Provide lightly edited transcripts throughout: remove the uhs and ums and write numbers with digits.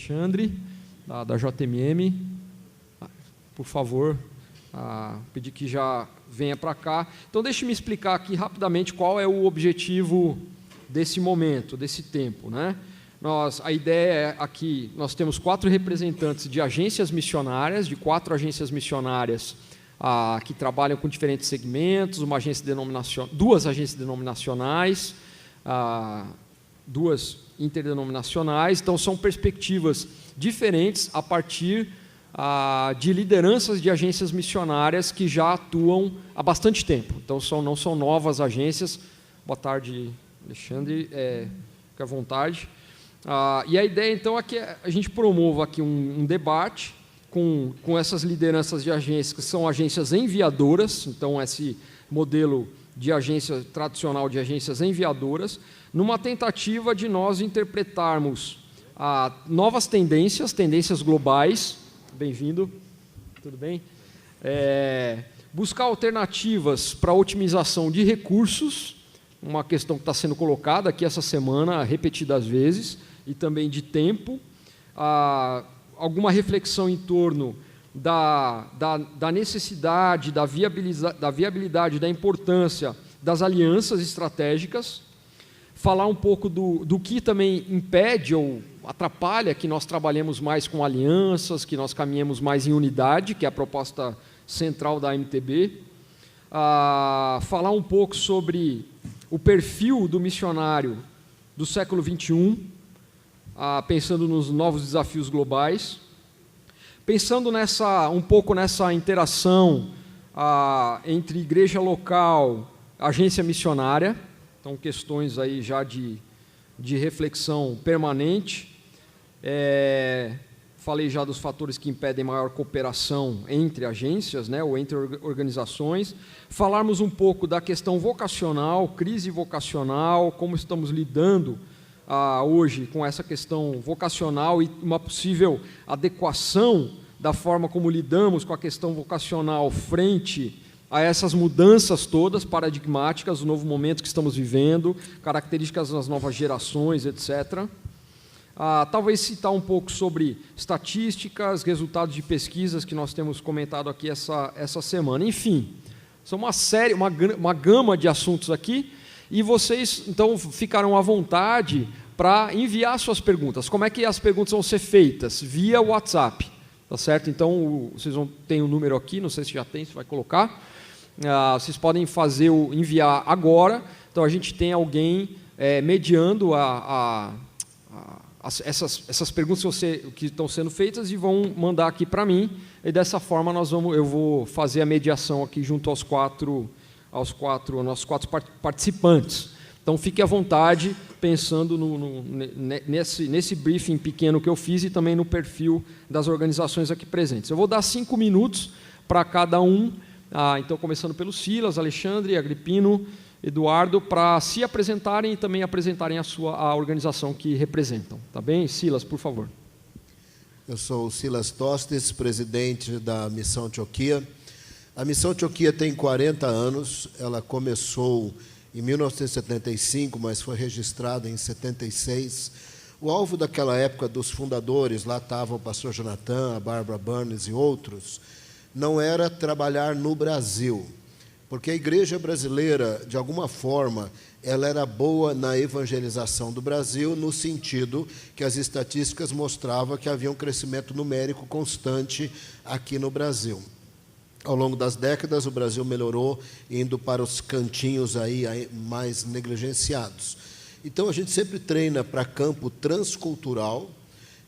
Alexandre, da JMM. Por favor, pedir que já venha para cá. Então, deixe-me explicar aqui rapidamente qual é o objetivo desse momento, desse tempo, né? A ideia é aqui, nós temos 4 representantes de agências missionárias, de 4 agências missionárias que trabalham com diferentes segmentos, 2 agências denominacionais, 2 interdenominacionais. Então, são perspectivas diferentes a partir de lideranças de agências missionárias que já atuam há bastante tempo. Então, não são novas agências. Boa tarde, Alexandre, fique à vontade. E a ideia, então, é que a gente promova aqui um debate com essas lideranças de agências, que são agências enviadoras, então, esse modelo de agência tradicional de agências enviadoras, numa tentativa de nós interpretarmos novas tendências globais. Bem-vindo, tudo bem? Buscar alternativas para a otimização de recursos, uma questão que está sendo colocada aqui essa semana, repetidas vezes, e também de tempo, alguma reflexão em torno da necessidade, da viabilidade, da importância das alianças estratégicas, falar um pouco do que também impede ou atrapalha que nós trabalhemos mais com alianças, que nós caminhemos mais em unidade, que é a proposta central da MTB, falar um pouco sobre o perfil do missionário do século XXI, pensando nos novos desafios globais, pensando um pouco nessa interação entre igreja local, agência missionária, então questões aí já de reflexão permanente. Falei já dos fatores que impedem maior cooperação entre agências, né, ou entre organizações. Falarmos um pouco da questão vocacional, crise vocacional, como estamos lidando hoje com essa questão vocacional e uma possível adequação da forma como lidamos com a questão vocacional frente a essas mudanças todas paradigmáticas, o novo momento que estamos vivendo, características das novas gerações, etc. Talvez citar um pouco sobre estatísticas, resultados de pesquisas que nós temos comentado aqui essa semana. Enfim, são uma gama de assuntos aqui, e vocês, então, ficarão à vontade para enviar suas perguntas. Como é que as perguntas vão ser feitas? Via WhatsApp, tá certo? Então, vocês têm o número aqui, não sei se já tem, se vai colocar. Vocês podem enviar agora. Então, a gente tem alguém mediando essas perguntas que estão sendo feitas e vão mandar aqui para mim, e dessa forma eu vou fazer a mediação aqui junto aos nossos 4 participantes. Então, fique à vontade, pensando nesse briefing pequeno que eu fiz e também no perfil das organizações aqui presentes. Eu vou dar 5 minutos para cada um, então, começando pelo Silas, Alexandre, Agripino, Eduardo, para se apresentarem e também apresentarem a organização que representam. Tá bem? Silas, por favor. Eu sou o Silas Tostes, presidente da Missão Antioquia. A Missão Antioquia tem 40 anos, ela começou em 1975, mas foi registrada em 76. O alvo daquela época dos fundadores, lá estava o pastor Jonathan, a Barbara Burns e outros, não era trabalhar no Brasil, porque a igreja brasileira, de alguma forma, ela era boa na evangelização do Brasil, no sentido que as estatísticas mostravam que havia um crescimento numérico constante aqui no Brasil. Ao longo das décadas, o Brasil melhorou, indo para os cantinhos aí mais negligenciados. Então, a gente sempre treina para campo transcultural,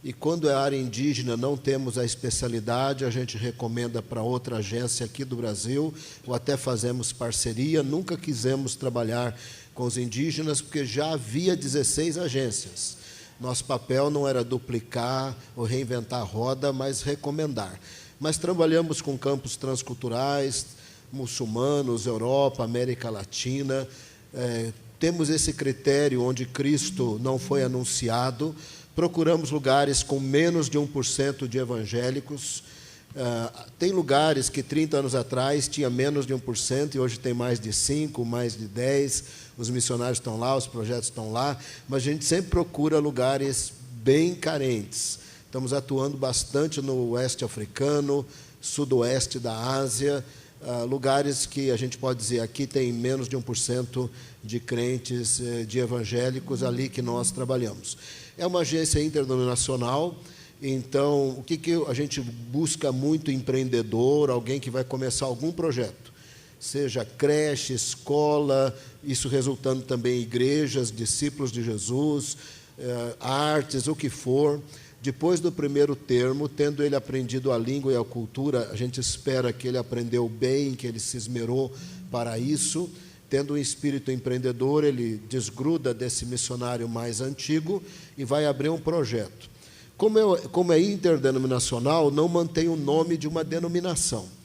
e quando é área indígena, não temos a especialidade, a gente recomenda para outra agência aqui do Brasil, ou até fazemos parceria. Nunca quisemos trabalhar com os indígenas, porque já havia 16 agências. Nosso papel não era duplicar ou reinventar a roda, mas recomendar. Mas trabalhamos com campos transculturais, muçulmanos, Europa, América Latina. Temos esse critério onde Cristo não foi anunciado. Procuramos lugares com menos de 1% de evangélicos. Tem lugares que 30 anos atrás tinha menos de 1% e hoje tem mais de 5%, mais de 10%. Os missionários estão lá, os projetos estão lá, mas a gente sempre procura lugares bem carentes. Então, Estamos atuando bastante no oeste africano, sudoeste da Ásia, lugares que a gente pode dizer aqui tem menos de 1% de crentes, de evangélicos, ali que nós trabalhamos. É uma agência interdenominacional, então o que a gente busca muito? Empreendedor, alguém que vai começar algum projeto, seja creche, escola, isso resultando também em igrejas, discípulos de Jesus, artes, o que for. Depois do primeiro termo, tendo ele aprendido a língua e a cultura, a gente espera que ele aprendeu bem, que ele se esmerou para isso. Tendo um espírito empreendedor, ele desgruda desse missionário mais antigo e vai abrir um projeto. Como é interdenominacional, não mantém o nome de uma denominação.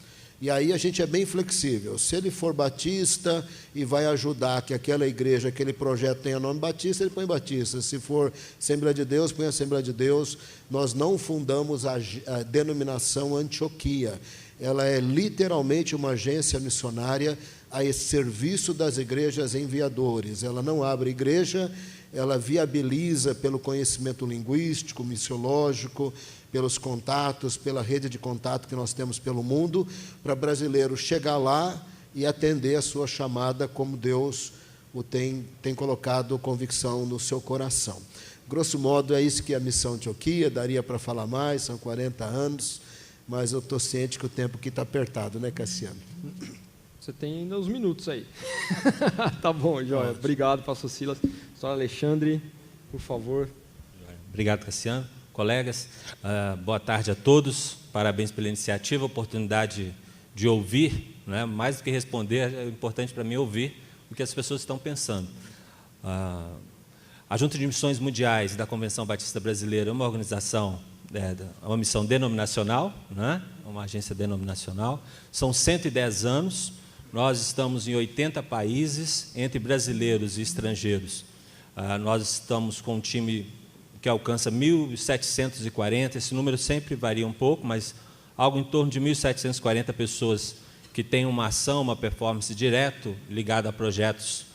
E aí a gente é bem flexível. Se ele for batista e vai ajudar que aquela igreja, aquele projeto tenha nome batista, ele põe batista. Se for Assembleia de Deus, põe Assembleia de Deus. Nós não fundamos a denominação Antioquia. Ela é literalmente uma agência missionária a serviço das igrejas enviadores. Ela não abre igreja, ela viabiliza pelo conhecimento linguístico, missiológico, pelos contatos, pela rede de contato que nós temos pelo mundo, para brasileiro chegar lá e atender a sua chamada como Deus o tem colocado convicção no seu coração. Grosso modo, é isso que é a Missão Antioquia. Daria para falar mais, são 40 anos, mas eu estou ciente que o tempo aqui está apertado, né, Cassiano? Você tem ainda uns minutos aí. Tá bom, Jóia. Obrigado, pastor Silas. Pastor Alexandre, por favor. Obrigado, Cassiano. Colegas, boa tarde a todos. Parabéns pela iniciativa, oportunidade de ouvir, né? Mais do que responder, é importante para mim ouvir o que as pessoas estão pensando. A Junta de Missões Mundiais da Convenção Batista Brasileira é uma organização, uma missão denominacional, né? Uma agência denominacional. São 110 anos. Nós estamos em 80 países, entre brasileiros e estrangeiros. Nós estamos com um time que alcança 1.740, esse número sempre varia um pouco, mas algo em torno de 1.740 pessoas que têm uma ação, uma performance direto ligada a projetos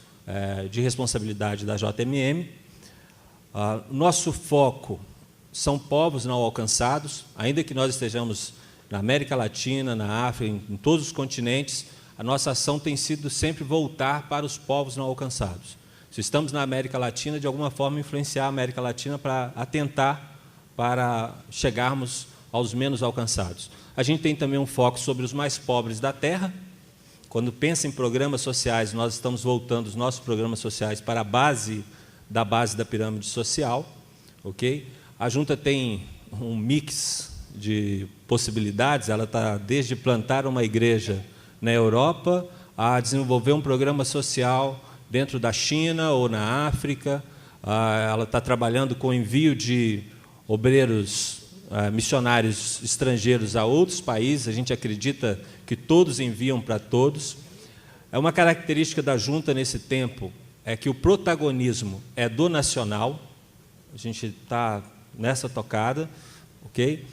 de responsabilidade da JMM. Nosso foco são povos não alcançados, ainda que nós estejamos na América Latina, na África, em todos os continentes, a nossa ação tem sido sempre voltar para os povos não alcançados. Se estamos na América Latina, de alguma forma influenciar a América Latina para atentar para chegarmos aos menos alcançados. A gente tem também um foco sobre os mais pobres da terra. Quando pensa em programas sociais, nós estamos voltando os nossos programas sociais para a base da pirâmide social. Okay? A Junta tem um mix de possibilidades, ela está desde plantar uma igreja na Europa a desenvolver um programa social dentro da China ou na África. Ela está trabalhando com o envio de obreiros missionários estrangeiros a outros países. A gente acredita que todos enviam para todos. É uma característica da Junta nesse tempo, é que o protagonismo é do nacional. A gente está nessa tocada, ok?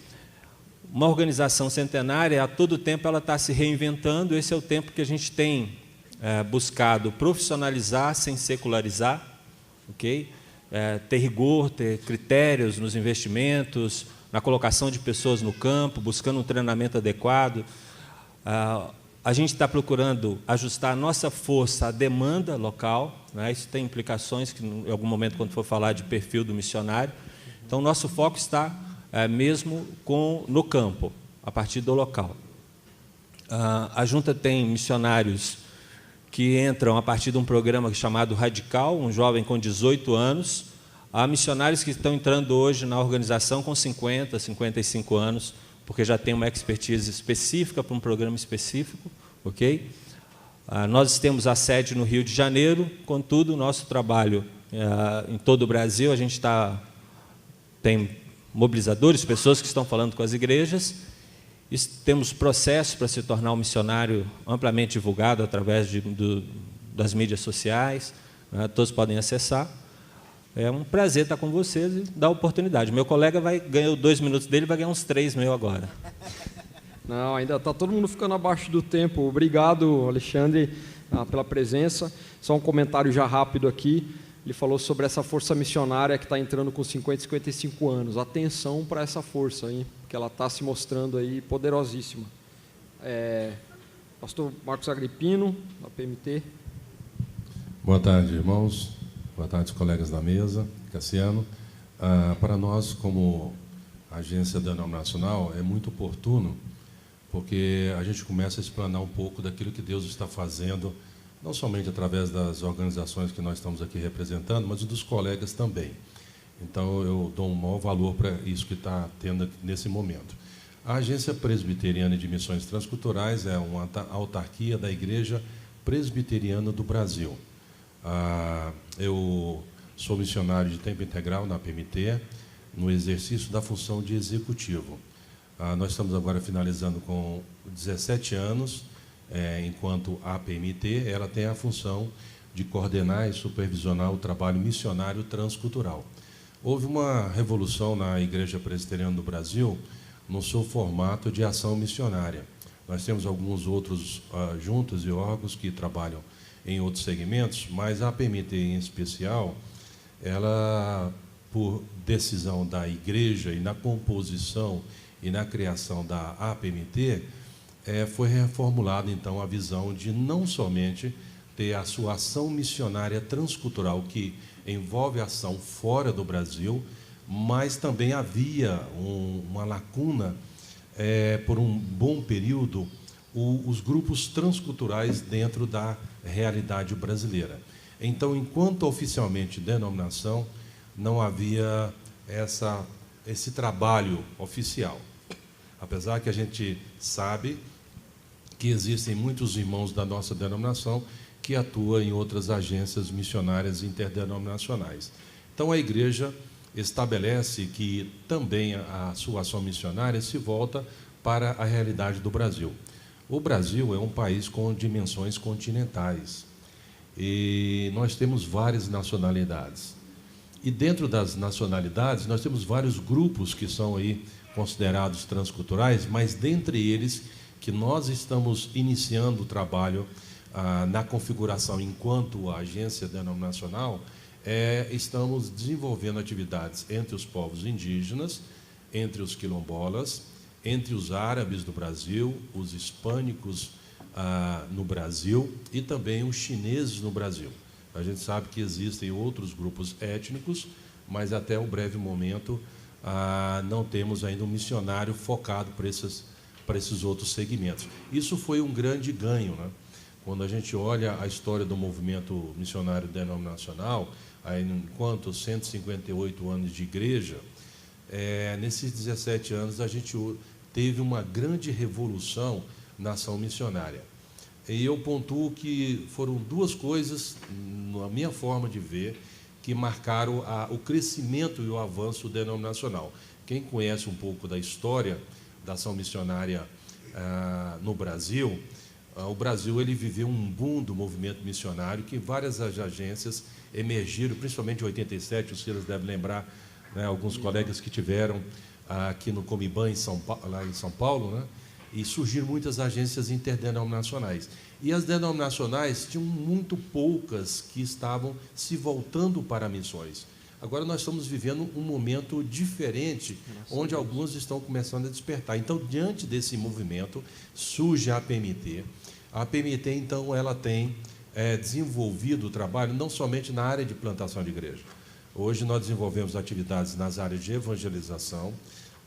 Uma organização centenária, a todo tempo ela está se reinventando. Esse é o tempo que a gente tem buscado profissionalizar sem secularizar, ok? Ter rigor, ter critérios nos investimentos, na colocação de pessoas no campo, buscando um treinamento adequado. A gente está procurando ajustar a nossa força à demanda local, né? Isso tem implicações que, em algum momento, quando for falar de perfil do missionário. Então, nosso foco está mesmo no campo, a partir do local. A Junta tem missionários que entram a partir de um programa chamado Radical, um jovem com 18 anos. Há missionários que estão entrando hoje na organização com 50, 55 anos, porque já tem uma expertise específica para um programa específico. Okay? Nós temos a sede no Rio de Janeiro, contudo, o nosso trabalho em todo o Brasil, a gente tem mobilizadores, pessoas que estão falando com as igrejas. Temos processos para se tornar um missionário amplamente divulgado através das mídias sociais, né? Todos podem acessar. É um prazer estar com vocês e dar oportunidade. Meu colega ganhou 2 minutos dele, vai ganhar uns 3 meus agora. Não, ainda está todo mundo ficando abaixo do tempo. Obrigado, Alexandre, pela presença. Só um comentário já rápido aqui. ele falou sobre essa força missionária que está entrando com 50, 55 anos. Atenção para essa força, hein? Porque ela está se mostrando aí poderosíssima. Pastor Marcos Agripino, da PMT. Boa tarde, irmãos. Boa tarde, colegas da mesa. Cassiano. Para nós, como agência denominacional, é muito oportuno, porque a gente começa a explanar um pouco daquilo que Deus está fazendo, não somente através das organizações que nós estamos aqui representando, mas dos colegas também. Então, eu dou um maior valor para isso que está tendo nesse momento. A Agência Presbiteriana de Missões Transculturais é uma autarquia da Igreja Presbiteriana do Brasil. Eu sou missionário de tempo integral na PMT, no exercício da função de executivo. Nós estamos agora finalizando com 17 anos, enquanto a PMT, ela tem a função de coordenar e supervisionar o trabalho missionário transcultural. Houve uma revolução na Igreja Presbiteriana do Brasil no seu formato de ação missionária. Nós temos alguns outros juntas e órgãos que trabalham em outros segmentos, mas a PMT em especial, ela, por decisão da Igreja e na composição e na criação da APMT, foi reformulada, então, a visão de não somente ter a sua ação missionária transcultural, que envolve ação fora do Brasil, mas também havia uma lacuna, por um bom período, os grupos transculturais dentro da realidade brasileira. Então, enquanto oficialmente denominação, não havia esse trabalho oficial. Apesar que a gente sabe que existem muitos irmãos da nossa denominação que atuam em outras agências missionárias interdenominacionais. Então, a igreja estabelece que também a sua ação missionária se volta para a realidade do Brasil. O Brasil é um país com dimensões continentais e nós temos várias nacionalidades. E dentro das nacionalidades, nós temos vários grupos que são aí considerados transculturais, mas dentre eles que nós estamos iniciando o trabalho na configuração enquanto agência denominacional, estamos desenvolvendo atividades entre os povos indígenas, entre os quilombolas, entre os árabes do Brasil, os hispânicos no Brasil e também os chineses no Brasil. A gente sabe que existem outros grupos étnicos, mas até o breve momento não temos ainda um missionário focado para esses outros segmentos. Isso foi um grande ganho, né? Quando a gente olha a história do movimento missionário denominacional, enquanto 158 anos de igreja, nesses 17 anos a gente teve uma grande revolução na ação missionária. E eu pontuo que foram duas coisas, na minha forma de ver, que marcaram o crescimento e o avanço denominacional. Quem conhece um pouco da história da ação missionária no Brasil, o Brasil ele viveu um boom do movimento missionário, que várias agências emergiram, principalmente em 87, o Silas deve lembrar, né, alguns colegas que tiveram aqui no Comiban, lá em São Paulo, né, e surgiram muitas agências interdenominacionais. E as denominacionais tinham muito poucas que estavam se voltando para missões. Agora nós estamos vivendo um momento diferente, onde alguns estão começando a despertar. Então, diante desse movimento, surge a APMT. A APMT, então, ela tem desenvolvido o trabalho não somente na área de plantação de igreja. Hoje nós desenvolvemos atividades nas áreas de evangelização,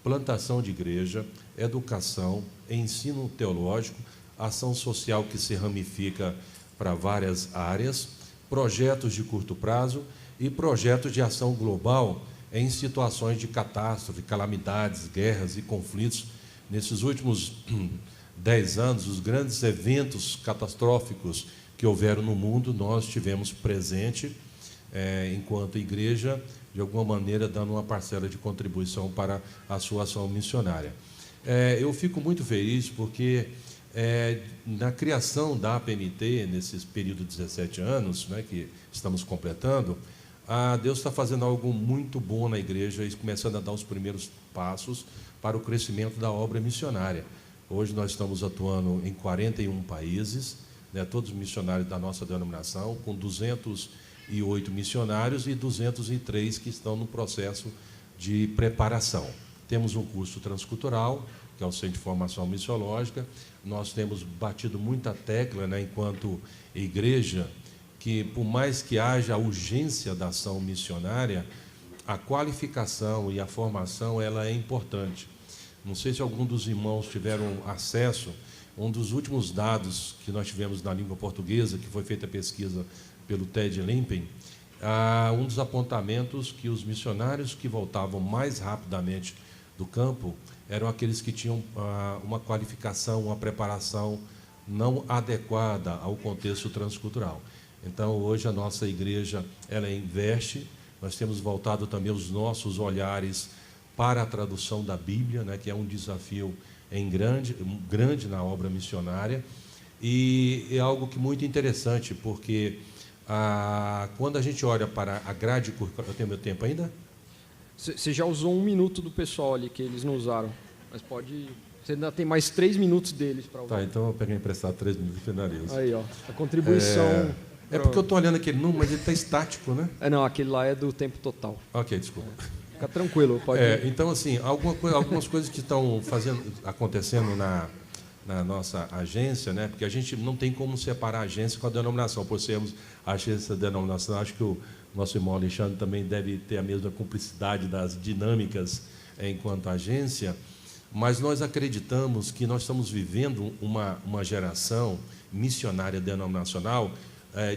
plantação de igreja, educação, ensino teológico, ação social que se ramifica para várias áreas, projetos de curto prazo e projetos de ação global em situações de catástrofe, calamidades, guerras e conflitos. Nesses últimos 10 anos, os grandes eventos catastróficos que houveram no mundo, nós tivemos presente, enquanto igreja, de alguma maneira, dando uma parcela de contribuição para a sua ação missionária. Eu fico muito feliz porque, na criação da APMT, nesse período de 17 anos, né, que estamos completando, Deus está fazendo algo muito bom na igreja e começando a dar os primeiros passos para o crescimento da obra missionária. Hoje nós estamos atuando em 41 países, né, todos missionários da nossa denominação, com 200 208 missionários e 203 que estão no processo de preparação. Temos um curso transcultural, que é o Centro de Formação Missiológica. Nós temos batido muita tecla, né, enquanto igreja, que por mais que haja a urgência da ação missionária, a qualificação e a formação ela é importante. Não sei se algum dos irmãos tiveram acesso, um dos últimos dados que nós tivemos na língua portuguesa, que foi feita a pesquisa pelo Ted Limpen, um dos apontamentos que os missionários que voltavam mais rapidamente do campo eram aqueles que tinham uma qualificação, uma preparação não adequada ao contexto transcultural. Então, hoje a nossa igreja ela investe, nós temos voltado também os nossos olhares para a tradução da Bíblia, né, que é um desafio grande na obra missionária, e é algo que muito interessante, porque quando a gente olha para a grade curricular... Eu tenho meu tempo ainda? Você já usou 1 minuto do pessoal ali, que eles não usaram, mas pode... Você ainda tem mais 3 minutos deles para usar. Tá, então eu peguei emprestado 3 minutos e finalizo. Aí, ó, a contribuição... É porque eu estou olhando aquele número, mas ele está estático, né? Não, aquele lá é do tempo total. Ok, desculpa. Fica tranquilo, pode... Então, assim, algumas coisas que estão acontecendo na nossa agência, né? Porque a gente não tem como separar a agência com a denominação, por sermos a agência denominacional. Acho que o nosso irmão Alexandre também deve ter a mesma cumplicidade das dinâmicas enquanto agência, mas nós acreditamos que nós estamos vivendo uma geração missionária denominacional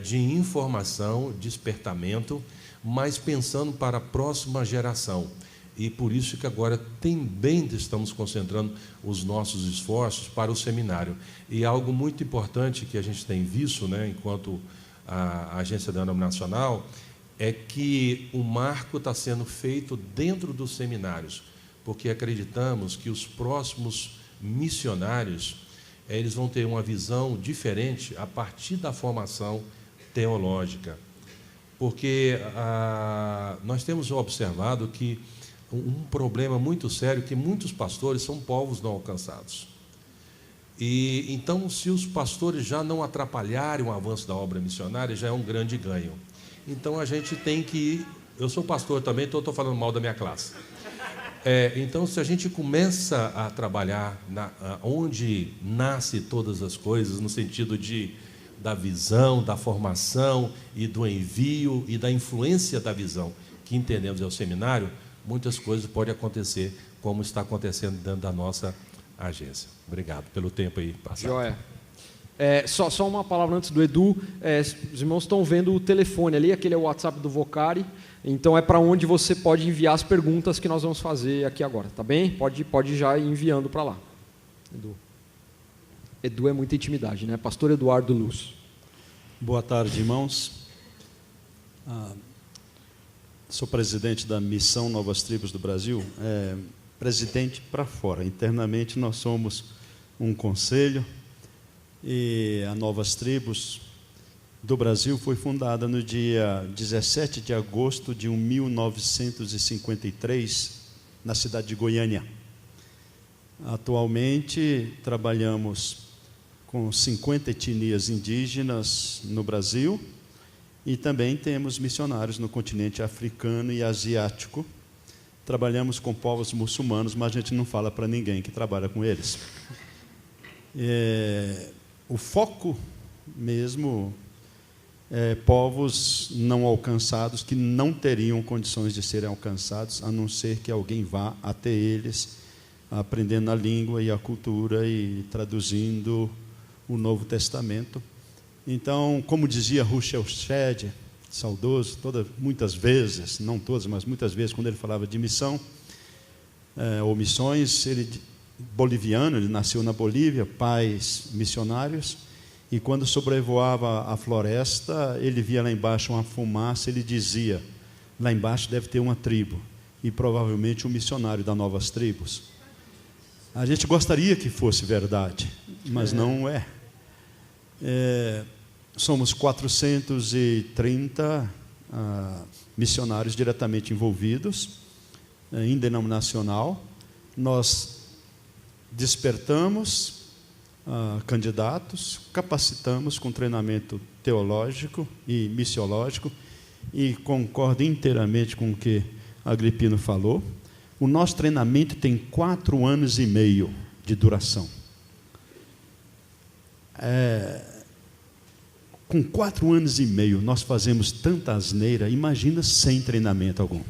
de informação, despertamento, mas pensando para a próxima geração. E por isso que agora também estamos concentrando os nossos esforços para o seminário. E algo muito importante que a gente tem visto, né, enquanto a agência denominacional, é que o marco está sendo feito dentro dos seminários, porque acreditamos que os próximos missionários eles vão ter uma visão diferente a partir da formação teológica. Porque nós temos observado que um problema muito sério, que muitos pastores são povos não alcançados. E então, se os pastores já não atrapalharem o avanço da obra missionária, já é um grande ganho. Então, a gente tem que ir... Eu sou pastor também, então estou falando mal da minha classe. Então, se a gente começa a trabalhar onde nasce todas as coisas, no sentido da visão, da formação e do envio e da influência da visão, que entendemos é o seminário, muitas coisas podem acontecer, como está acontecendo dentro da nossa agência. Obrigado pelo tempo aí passado. Joia. Só uma palavra antes do Edu. Os irmãos estão vendo o telefone ali, aquele é o WhatsApp do Vocari. Então é para onde você pode enviar as perguntas que nós vamos fazer aqui agora, tá bem? Pode já ir enviando para lá. Edu é muita intimidade, né? Pastor Eduardo Luz. Boa tarde, irmãos. Sou presidente da Missão Novas Tribos do Brasil, presidente para fora. Internamente nós somos um conselho e a Novas Tribos do Brasil foi fundada no dia 17 de agosto de 1953, na cidade de Goiânia. Atualmente trabalhamos com 50 etnias indígenas no Brasil e também temos missionários no continente africano e asiático. Trabalhamos com povos muçulmanos, mas a gente não fala para ninguém que trabalha com eles. O foco mesmo é povos não alcançados, que não teriam condições de serem alcançados, a não ser que alguém vá até eles, aprendendo a língua e a cultura e traduzindo o Novo Testamento. Então, como dizia Russell Shedd, saudoso, muitas vezes, não todas, mas muitas vezes, quando ele falava de missão ou missões, boliviano, ele nasceu na Bolívia, pais missionários, e quando sobrevoava a floresta, ele via lá embaixo uma fumaça, ele dizia, lá embaixo deve ter uma tribo, e provavelmente um missionário das Novas Tribos. A gente gostaria que fosse verdade, mas não é. Somos 430 missionários diretamente envolvidos, em denominacional. Nós despertamos candidatos, capacitamos com treinamento teológico e missiológico e concordo inteiramente com o que Agripino falou. O nosso treinamento tem 4 anos e meio de duração. Com 4 anos e meio nós fazemos tanta asneira, imagina sem treinamento algum.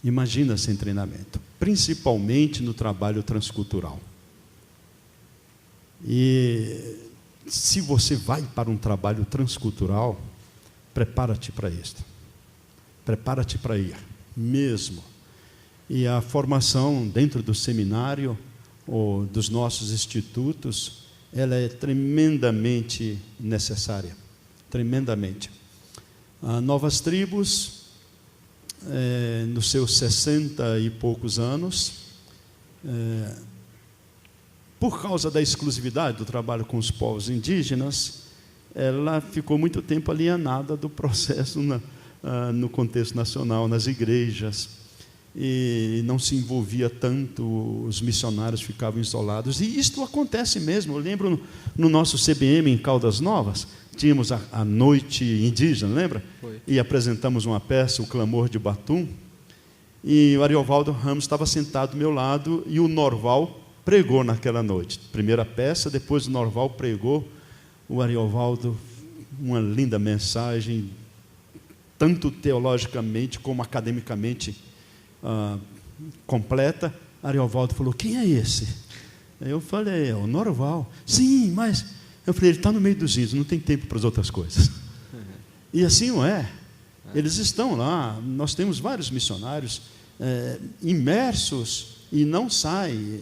Imagina sem treinamento, principalmente no trabalho transcultural. E se você vai para um trabalho transcultural, prepara-te para isto. Prepara-te para ir, mesmo. E a formação dentro do seminário ou dos nossos institutos, ela é tremendamente necessária. Tremendamente. Novas Tribos, nos seus 60 e poucos anos, por causa da exclusividade do trabalho com os povos indígenas, ela ficou muito tempo alienada do processo no contexto nacional, nas igrejas, e não se envolvia tanto, os missionários ficavam isolados, e isto acontece mesmo. Eu lembro no nosso CBM em Caldas Novas, tínhamos a noite indígena, lembra? Foi. E apresentamos uma peça, O Clamor de Batum, e o Ariovaldo Ramos estava sentado do meu lado, e o Norval pregou naquela noite. Primeira peça, depois o Norval pregou, o Ariovaldo, uma linda mensagem, tanto teologicamente como academicamente completa. Ariovaldo falou: quem é esse? Eu falei: é o Norval. Sim, mas... Eu falei: ele está no meio dos índios, não tem tempo para as outras coisas. E assim não é. Eles estão lá, nós temos vários missionários imersos e não saem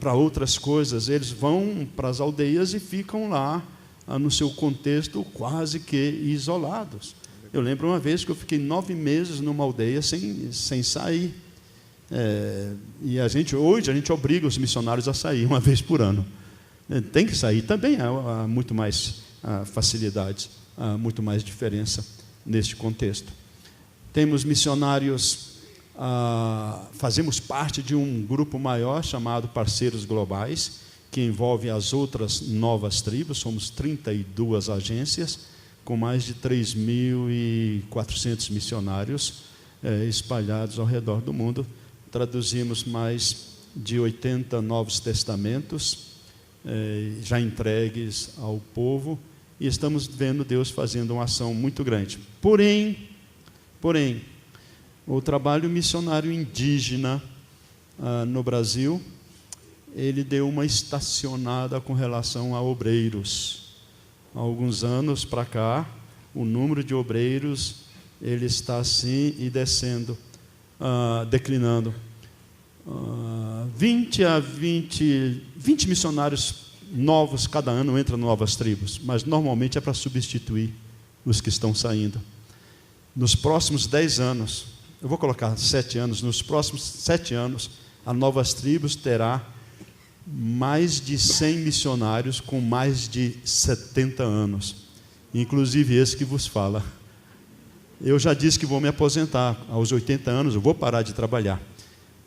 para outras coisas. Eles vão para as aldeias e ficam lá no seu contexto quase que isolados. Eu lembro uma vez que eu fiquei 9 meses numa aldeia sem sair. E hoje a gente obriga os missionários a sair uma vez por ano. Tem que sair também, há muito mais facilidades, há muito mais diferença neste contexto. Temos missionários, fazemos parte de um grupo maior chamado Parceiros Globais, que envolve as outras novas tribos. Somos 32 agências, com mais de 3.400 missionários espalhados ao redor do mundo. Traduzimos mais de 80 Novos Testamentos, já entregues ao povo, e estamos vendo Deus fazendo uma ação muito grande. Porém, o trabalho missionário indígena no Brasil, ele deu uma estacionada com relação a obreiros. Há alguns anos para cá, o número de obreiros ele está assim e descendo, declinando. 20 missionários novos cada ano entram em Novas Tribos, mas normalmente é para substituir os que estão saindo. Nos próximos 10 anos, eu vou colocar 7 anos, nos próximos 7 anos, a Novas Tribos terá mais de 100 missionários com mais de 70 anos, inclusive esse que vos fala. Eu já disse que vou me aposentar, aos 80 anos eu vou parar de trabalhar.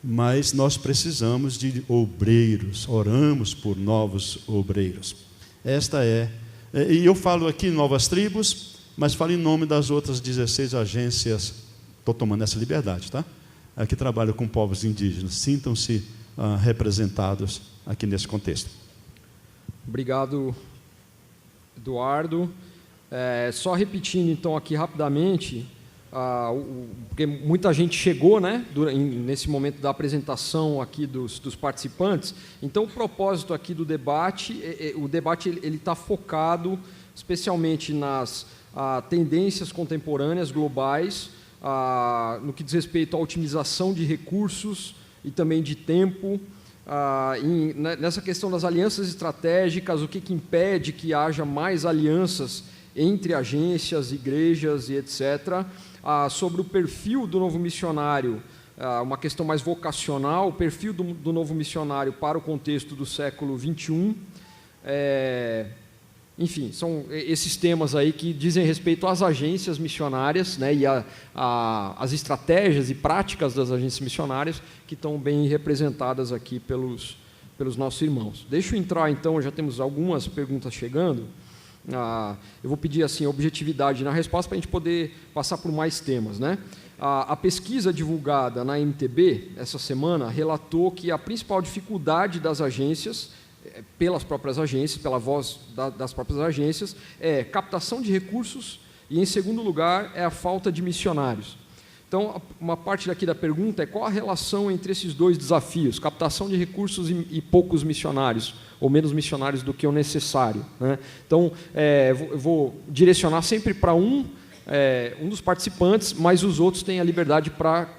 Mas nós precisamos de obreiros, oramos por novos obreiros. E eu falo aqui Novas Tribos, mas falo em nome das outras 16 agências, estou tomando essa liberdade, tá? Que trabalham com povos indígenas. Sintam-se representados aqui nesse contexto. Obrigado, Eduardo. Só repetindo então aqui rapidamente, porque muita gente chegou, né, nesse momento da apresentação aqui dos participantes. Então, o propósito aqui do debate, ele está focado especialmente nas tendências contemporâneas globais, no que diz respeito à otimização de recursos e também de tempo, nessa questão das alianças estratégicas, o que impede que haja mais alianças entre agências, igrejas e etc., sobre o perfil do novo missionário, uma questão mais vocacional, o perfil do novo missionário para o contexto do século XXI. Enfim, são esses temas aí que dizem respeito às agências missionárias, né, e as estratégias e práticas das agências missionárias, que estão bem representadas aqui pelos nossos irmãos. Deixa eu entrar, então, já temos algumas perguntas chegando. eu vou pedir assim, objetividade na resposta para a gente poder passar por mais temas, né? A pesquisa divulgada na MTB essa semana relatou que a principal dificuldade das agências, pelas próprias agências, pela voz das próprias agências, é captação de recursos e, em segundo lugar, é a falta de missionários. Então, uma parte daqui da pergunta é qual a relação entre esses dois desafios, captação de recursos e poucos missionários, ou menos missionários do que o necessário, né? Então, eu vou direcionar sempre para um dos participantes, mas os outros têm a liberdade para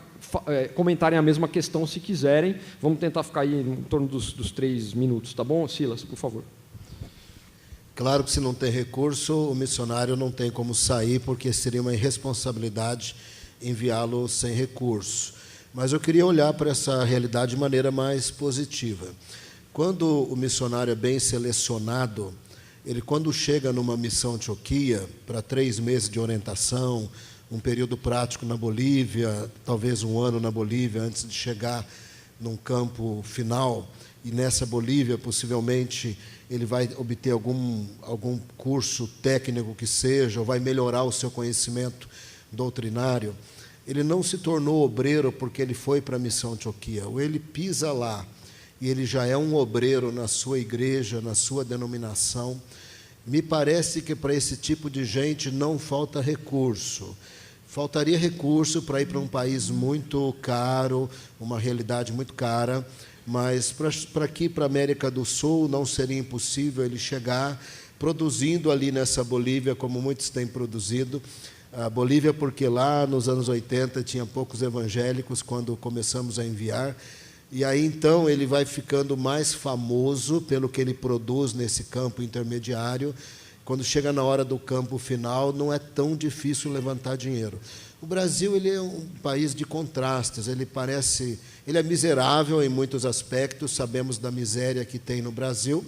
comentarem a mesma questão se quiserem. Vamos tentar ficar aí em torno dos 3 minutos, tá bom, Silas, por favor? Claro que se não tem recurso, o missionário não tem como sair, porque seria uma irresponsabilidade enviá-lo sem recurso. Mas eu queria olhar para essa realidade de maneira mais positiva. Quando o missionário é bem selecionado, ele, quando chega numa missão Antioquia, para 3 meses de orientação, um período prático na Bolívia, talvez 1 ano na Bolívia, antes de chegar num campo final, e nessa Bolívia, possivelmente, ele vai obter algum curso técnico que seja, ou vai melhorar o seu conhecimento doutrinário. Ele não se tornou obreiro porque ele foi para a missão Antioquia, ou ele pisa lá, e ele já é um obreiro na sua igreja, na sua denominação. Me parece que para esse tipo de gente não falta recurso. Faltaria recurso para ir para um país muito caro, uma realidade muito cara, mas para aqui, para a América do Sul, não seria impossível ele chegar produzindo ali nessa Bolívia, como muitos têm produzido. A Bolívia, porque lá nos anos 80 tinha poucos evangélicos quando começamos a enviar, e aí então ele vai ficando mais famoso pelo que ele produz nesse campo intermediário. Quando chega na hora do campo final, não é tão difícil levantar dinheiro. O Brasil, ele é um país de contrastes, ele é miserável em muitos aspectos, sabemos da miséria que tem no Brasil,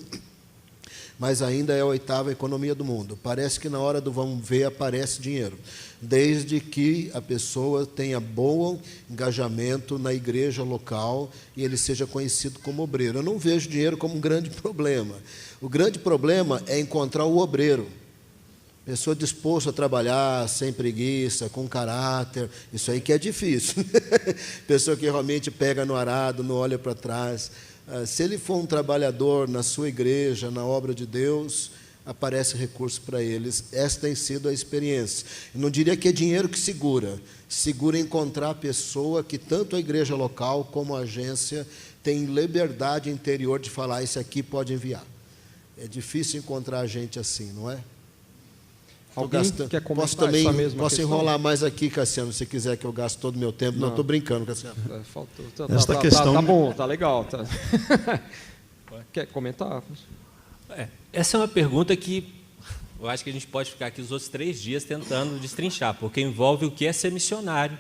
mas ainda é a 8ª economia do mundo. Parece que na hora do vamos ver aparece dinheiro, desde que a pessoa tenha bom engajamento na igreja local e ele seja conhecido como obreiro. Eu não vejo dinheiro como um grande problema. O grande problema é encontrar o obreiro, pessoa disposta a trabalhar, sem preguiça, com caráter. Isso aí que é difícil. Pessoa que realmente pega no arado, não olha para trás. Se ele for um trabalhador na sua igreja, na obra de Deus, aparece recurso para eles. Esta tem sido a experiência. Eu não diria que é dinheiro que segura encontrar a pessoa que tanto a igreja local como a agência tem liberdade interior de falar, esse aqui pode enviar. É difícil encontrar gente assim, não é? Alguém quer comentar posso também, essa mesma posso questão? enrolar mais aqui, Cassiano, se quiser que eu gaste todo o meu tempo. Não, estou brincando, Cassiano. Faltou. Esta questão... Tá bom, tá legal. Tá. Quer comentar? Essa é uma pergunta que eu acho que a gente pode ficar aqui os outros 3 dias tentando destrinchar, porque envolve o que é ser missionário,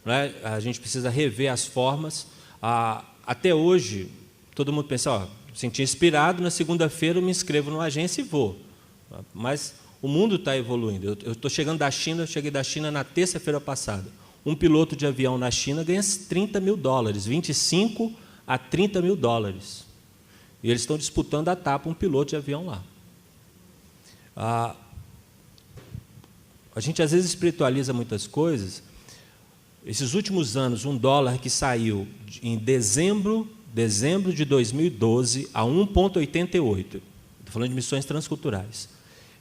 não é? A gente precisa rever as formas. Até hoje, todo mundo pensa, senti inspirado, na segunda-feira eu me inscrevo numa agência e vou. Mas o mundo está evoluindo. Eu estou chegando da China, eu cheguei da China na terça-feira passada. Um piloto de avião na China ganha $30 mil, 25 a 30 mil dólares. E eles estão disputando a etapa um piloto de avião lá. A gente às vezes espiritualiza muitas coisas. Esses últimos anos, $1 que saiu em dezembro de 2012 a 1,88. Estou falando de missões transculturais.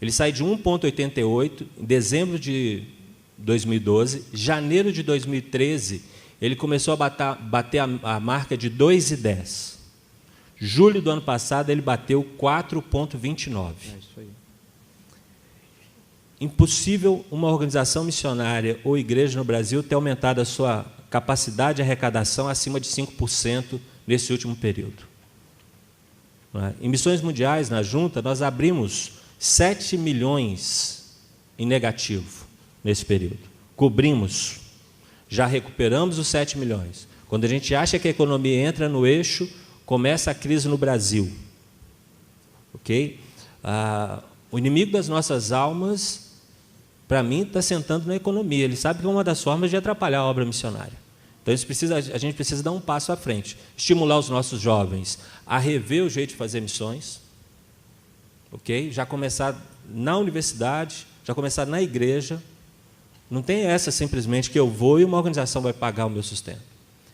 Ele sai de 1,88 em dezembro de 2012. Janeiro de 2013, ele começou a bater a marca de 2,10. Julho do ano passado, ele bateu 4,29. É isso aí. Impossível uma organização missionária ou igreja no Brasil ter aumentado a sua capacidade de arrecadação acima de 5% nesse último período. Em missões mundiais, na junta, nós abrimos 7 milhões em negativo nesse período. Cobrimos, já recuperamos os 7 milhões. Quando a gente acha que a economia entra no eixo, começa a crise no Brasil. Ok? O inimigo das nossas almas, para mim, está sentando na economia. Ele sabe que é uma das formas de atrapalhar a obra missionária. Então, a gente precisa dar um passo à frente. Estimular os nossos jovens a rever o jeito de fazer missões. Ok? Já começar na universidade, já começar na igreja. Não tem essa simplesmente que eu vou e uma organização vai pagar o meu sustento.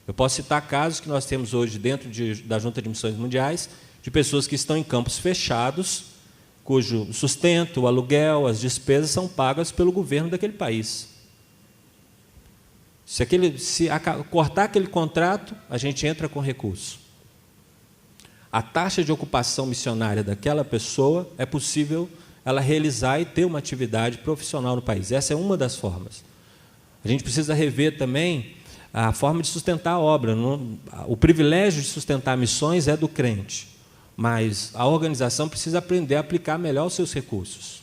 Eu posso citar casos que nós temos hoje dentro da Junta de Missões Mundiais, de pessoas que estão em campos fechados, cujo sustento, o aluguel, as despesas são pagas pelo governo daquele país. Se cortar aquele contrato, a gente entra com recurso. A taxa de ocupação missionária daquela pessoa é possível ela realizar e ter uma atividade profissional no país. Essa é uma das formas. A gente precisa rever também a forma de sustentar a obra. O privilégio de sustentar missões é do crente, mas a organização precisa aprender a aplicar melhor os seus recursos.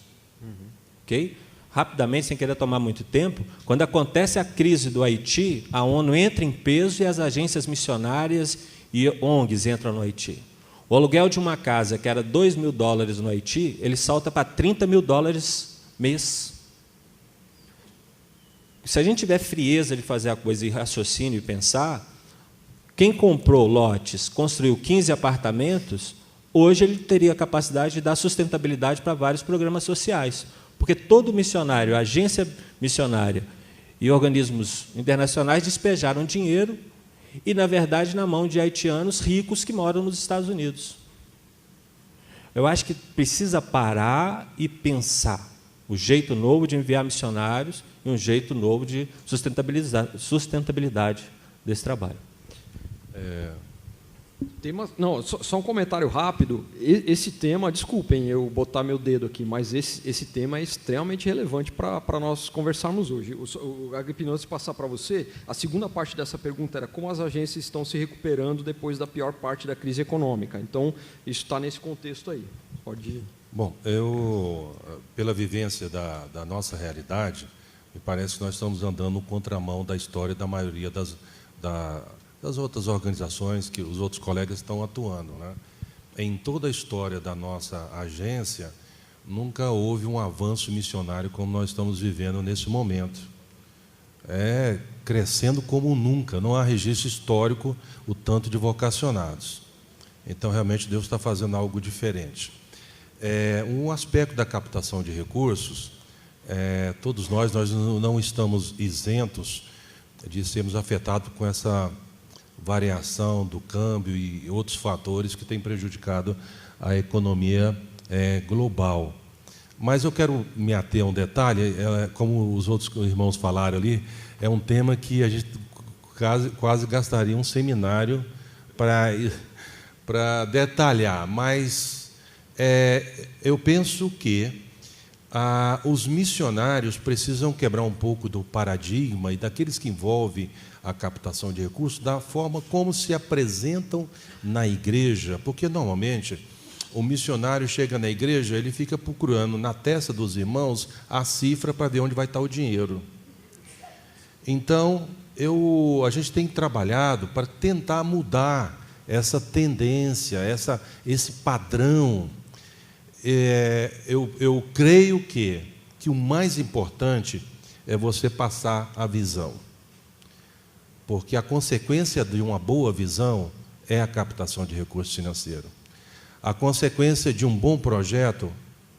Ok? Rapidamente, sem querer tomar muito tempo, quando acontece a crise do Haiti, a ONU entra em peso e as agências missionárias e ONGs entram no Haiti. O aluguel de uma casa que era $2.000 no Haiti, ele salta para $30.000 mês. Se a gente tiver frieza de fazer a coisa e raciocínio e pensar, quem comprou lotes, construiu 15 apartamentos, hoje ele teria a capacidade de dar sustentabilidade para vários programas sociais. Porque todo missionário, agência missionária e organismos internacionais despejaram dinheiro e, na verdade, na mão de haitianos ricos que moram nos Estados Unidos. Eu acho que precisa parar e pensar o jeito novo de enviar missionários e um jeito novo de sustentabilidade desse trabalho. Só um comentário rápido. Esse tema, desculpem eu botar meu dedo aqui, mas esse tema é extremamente relevante para nós conversarmos hoje. O Agripino, antes de passar para você, a segunda parte dessa pergunta era como as agências estão se recuperando depois da pior parte da crise econômica. Então, isso está nesse contexto aí. Pode ir. Bom, pela vivência da nossa realidade, me parece que nós estamos andando no contramão da história da maioria das outras organizações que os outros colegas estão atuando, né? Em toda a história da nossa agência, nunca houve um avanço missionário como nós estamos vivendo nesse momento. Crescendo como nunca, não há registro histórico o tanto de vocacionados. Então, realmente, Deus está fazendo algo diferente. Um aspecto da captação de recursos, todos nós não estamos isentos de sermos afetados com essa variação do câmbio e outros fatores que têm prejudicado a economia global. Mas eu quero me ater a um detalhe, como os outros irmãos falaram ali, é um tema que a gente quase gastaria um seminário para detalhar, mas eu penso que os missionários precisam quebrar um pouco do paradigma e daqueles que envolvem a captação de recursos, da forma como se apresentam na igreja, porque normalmente o missionário chega na igreja, ele fica procurando na testa dos irmãos a cifra para ver onde vai estar o dinheiro. Então, a gente tem trabalhado para tentar mudar essa tendência, esse padrão. Eu creio que o mais importante é você passar a visão. Porque a consequência de uma boa visão é a captação de recursos financeiros. A consequência de um bom projeto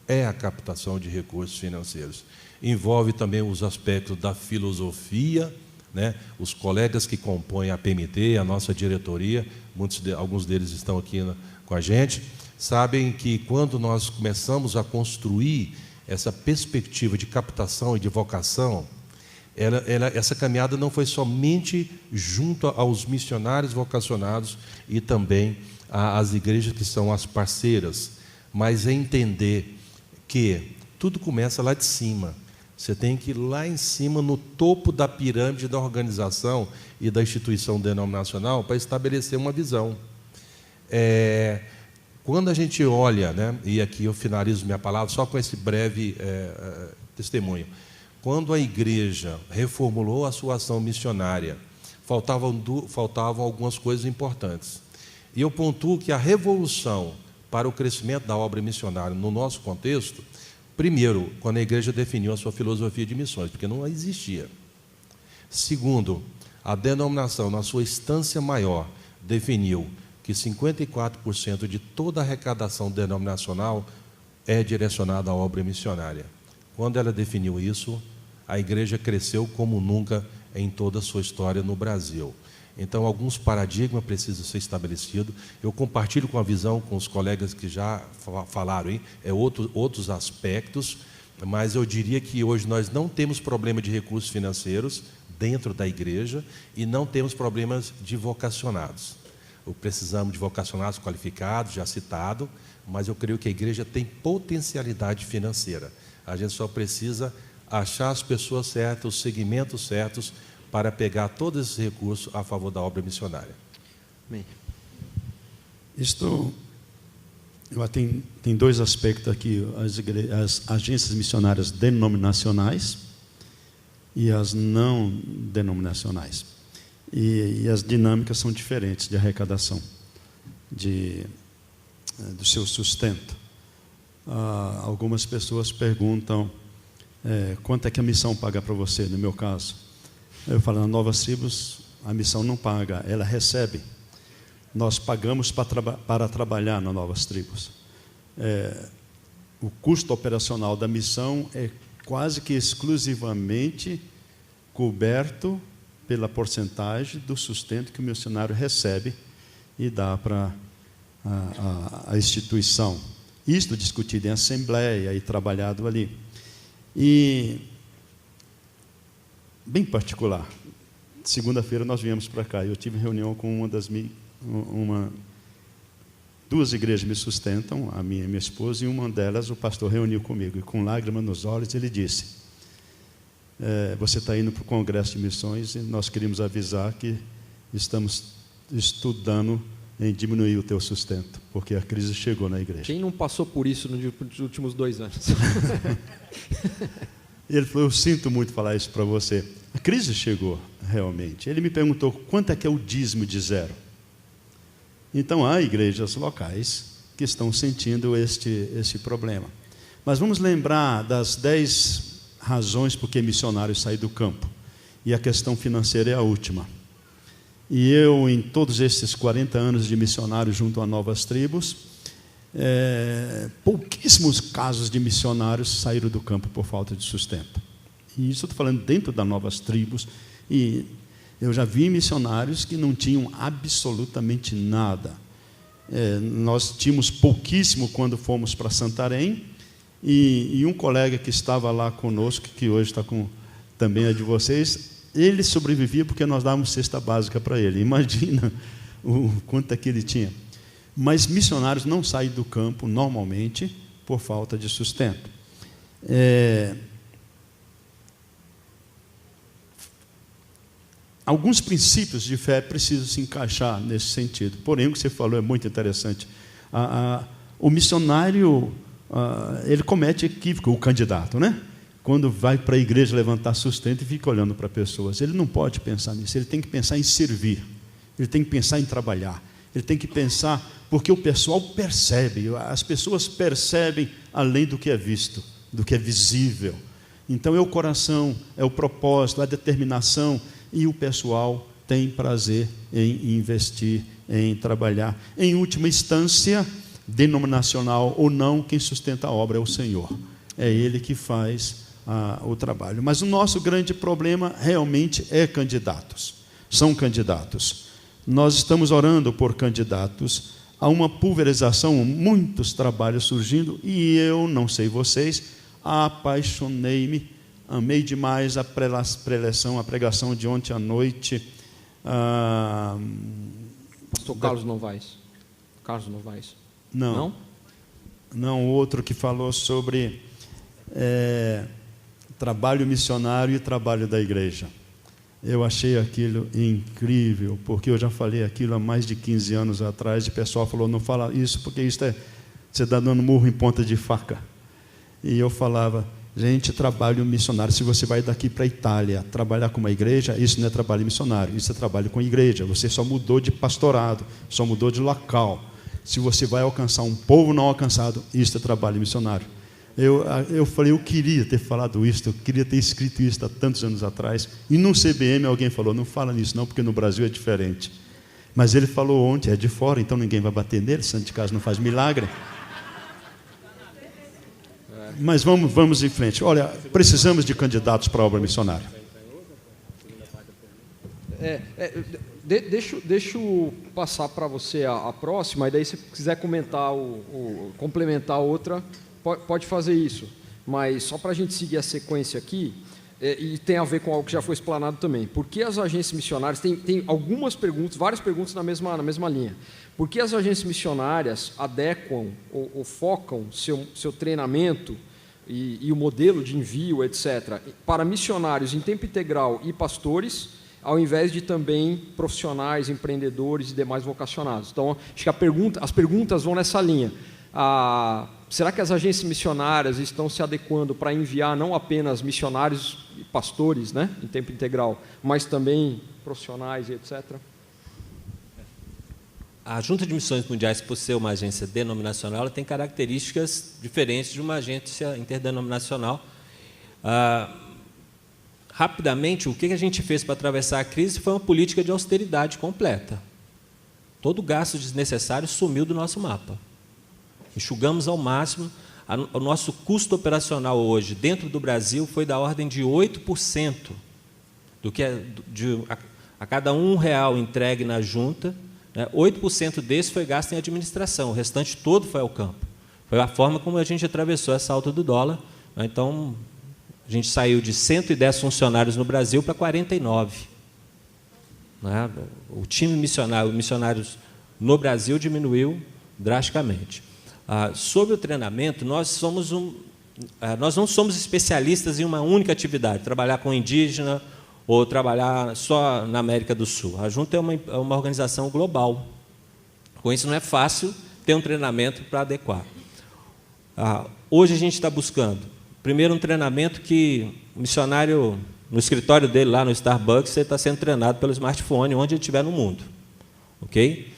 é a captação de recursos financeiros. Envolve também os aspectos da filosofia, né? Os colegas que compõem a PMT, a nossa diretoria, alguns deles estão aqui com a gente, sabem que quando nós começamos a construir essa perspectiva de captação e de vocação, essa caminhada não foi somente junto aos missionários vocacionados e também às igrejas que são as parceiras, mas é entender que tudo começa lá de cima. Você tem que ir lá em cima, no topo da pirâmide da organização e da instituição denominacional para estabelecer uma visão. Quando a gente olha, né, e aqui eu finalizo minha palavra só com esse breve testemunho. Quando a igreja reformulou a sua ação missionária, faltavam algumas coisas importantes. E eu pontuo que a revolução para o crescimento da obra missionária no nosso contexto, primeiro, quando a igreja definiu a sua filosofia de missões, porque não existia. Segundo, a denominação, na sua instância maior, definiu que 54% de toda a arrecadação denominacional é direcionado à obra missionária. Quando ela definiu isso, a igreja cresceu como nunca em toda a sua história no Brasil. Então, alguns paradigmas precisam ser estabelecidos. Eu compartilho com a visão com os colegas que já falaram, hein? Outros aspectos, mas eu diria que hoje nós não temos problema de recursos financeiros dentro da igreja e não temos problemas de vocacionados. Precisamos de vocacionados qualificados, já citado, mas eu creio que a igreja tem potencialidade financeira. A gente só precisa achar as pessoas certas, os segmentos certos, para pegar todos esses recursos a favor da obra missionária. Amém. Tem dois aspectos aqui: as agências missionárias denominacionais e as não denominacionais. E as dinâmicas são diferentes de arrecadação, do seu sustento. Algumas pessoas perguntam quanto é que a missão paga para você, no meu caso. Eu falo, na Novas Tribos, a missão não paga, ela recebe. Nós pagamos para trabalhar na Novas Tribos. O custo operacional da missão é quase que exclusivamente coberto pela porcentagem do sustento que o missionário recebe e dá para a instituição. Isto discutido em assembleia e trabalhado ali. E, bem particular, segunda-feira nós viemos para cá. Eu tive reunião com duas igrejas me sustentam, a minha e minha esposa, e uma delas o pastor reuniu comigo. E com lágrimas nos olhos ele disse: você está indo para o Congresso de Missões e nós queríamos avisar que estamos estudando em diminuir o teu sustento, porque a crise chegou na igreja. Quem não passou por isso nos últimos 2 anos? Ele falou: eu sinto muito falar isso para você. A crise chegou, realmente. Ele me perguntou quanto é que é o dízimo de 0. Então, há igrejas locais que estão sentindo este problema. Mas vamos lembrar das 10 razões por que missionários saem do campo. E a questão financeira é a última. E eu, em todos esses 40 anos de missionário junto a Novas Tribos, pouquíssimos casos de missionários saíram do campo por falta de sustento. E isso eu estou falando dentro das Novas Tribos. E eu já vi missionários que não tinham absolutamente nada. Nós tínhamos pouquíssimo quando fomos para Santarém. E um colega que estava lá conosco, que hoje está com também a de vocês, ele sobrevivia porque nós dávamos cesta básica para ele. Imagina o quanto é que ele tinha. Mas missionários não saem do campo, normalmente, por falta de sustento. Alguns princípios de fé precisam se encaixar nesse sentido. Porém, o que você falou é muito interessante. O missionário, ele comete equívoco, o candidato, né? Quando vai para a igreja levantar sustento e fica olhando para pessoas. Ele não pode pensar nisso, ele tem que pensar em servir, ele tem que pensar em trabalhar, ele tem que pensar, porque o pessoal percebe, as pessoas percebem além do que é visto, do que é visível. Então é o coração, é o propósito, a determinação, e o pessoal tem prazer em investir, em trabalhar. Em última instância, denominacional ou não, quem sustenta a obra é o Senhor. É Ele que faz o trabalho. Mas o nosso grande problema realmente é candidatos. São candidatos. Nós estamos orando por candidatos. Há uma pulverização, muitos trabalhos surgindo, e eu, não sei vocês, apaixonei-me, amei demais a preleção, a pregação de ontem à noite. Pastor Carlos Novaes. Carlos Novaes. Não? Não, outro que falou sobre trabalho missionário e trabalho da igreja. Eu achei aquilo incrível, porque eu já falei aquilo há mais de 15 anos atrás, e o pessoal falou: não fala isso, porque isso você está dando murro em ponta de faca. E eu falava: gente, trabalho missionário, se você vai daqui para a Itália trabalhar com uma igreja, isso não é trabalho missionário, isso é trabalho com a igreja. Você só mudou de pastorado, só mudou de local. Se você vai alcançar um povo não alcançado, isso é trabalho missionário. Eu falei, eu queria ter falado isso, eu queria ter escrito isso há tantos anos atrás. E no CBM alguém falou: não fala nisso não, porque no Brasil é diferente. Mas ele falou ontem: é de fora, então ninguém vai bater nele, santo de casa não faz milagre. Mas vamos em frente. Olha, precisamos de candidatos para a obra missionária. Deixa eu passar para você a próxima, e daí se quiser comentar, complementar outra, pode fazer isso. Mas só para a gente seguir a sequência aqui, e tem a ver com algo que já foi explanado também. Por que as agências missionárias, tem algumas perguntas, várias perguntas na mesma linha. Por que as agências missionárias adequam ou focam seu treinamento e o modelo de envio, etc., para missionários em tempo integral e pastores, ao invés de também profissionais, empreendedores e demais vocacionados? Então, acho que as perguntas vão nessa linha. Será que as agências missionárias estão se adequando para enviar não apenas missionários e pastores, né, em tempo integral, mas também profissionais e etc.? A Junta de Missões Mundiais, por ser uma agência denominacional, ela tem características diferentes de uma agência interdenominacional. Rapidamente, o que a gente fez para atravessar a crise foi uma política de austeridade completa. Todo gasto desnecessário sumiu do nosso mapa. Enxugamos ao máximo. O nosso custo operacional hoje, dentro do Brasil, foi da ordem de 8% do que a cada R$1 entregue na junta, 8% desse foi gasto em administração, o restante todo foi ao campo. Foi a forma como a gente atravessou essa alta do dólar. Então, a gente saiu de 110 funcionários no Brasil para 49. O time missionários no Brasil diminuiu drasticamente. Sobre o treinamento, nós não somos especialistas em uma única atividade, trabalhar com indígena ou trabalhar só na América do Sul. A Junta é uma organização global. Com isso, não é fácil ter um treinamento para adequar. Hoje, a gente está buscando, primeiro, um treinamento que o missionário, no escritório dele, lá no Starbucks, ele está sendo treinado pelo smartphone, onde ele estiver no mundo. Ok?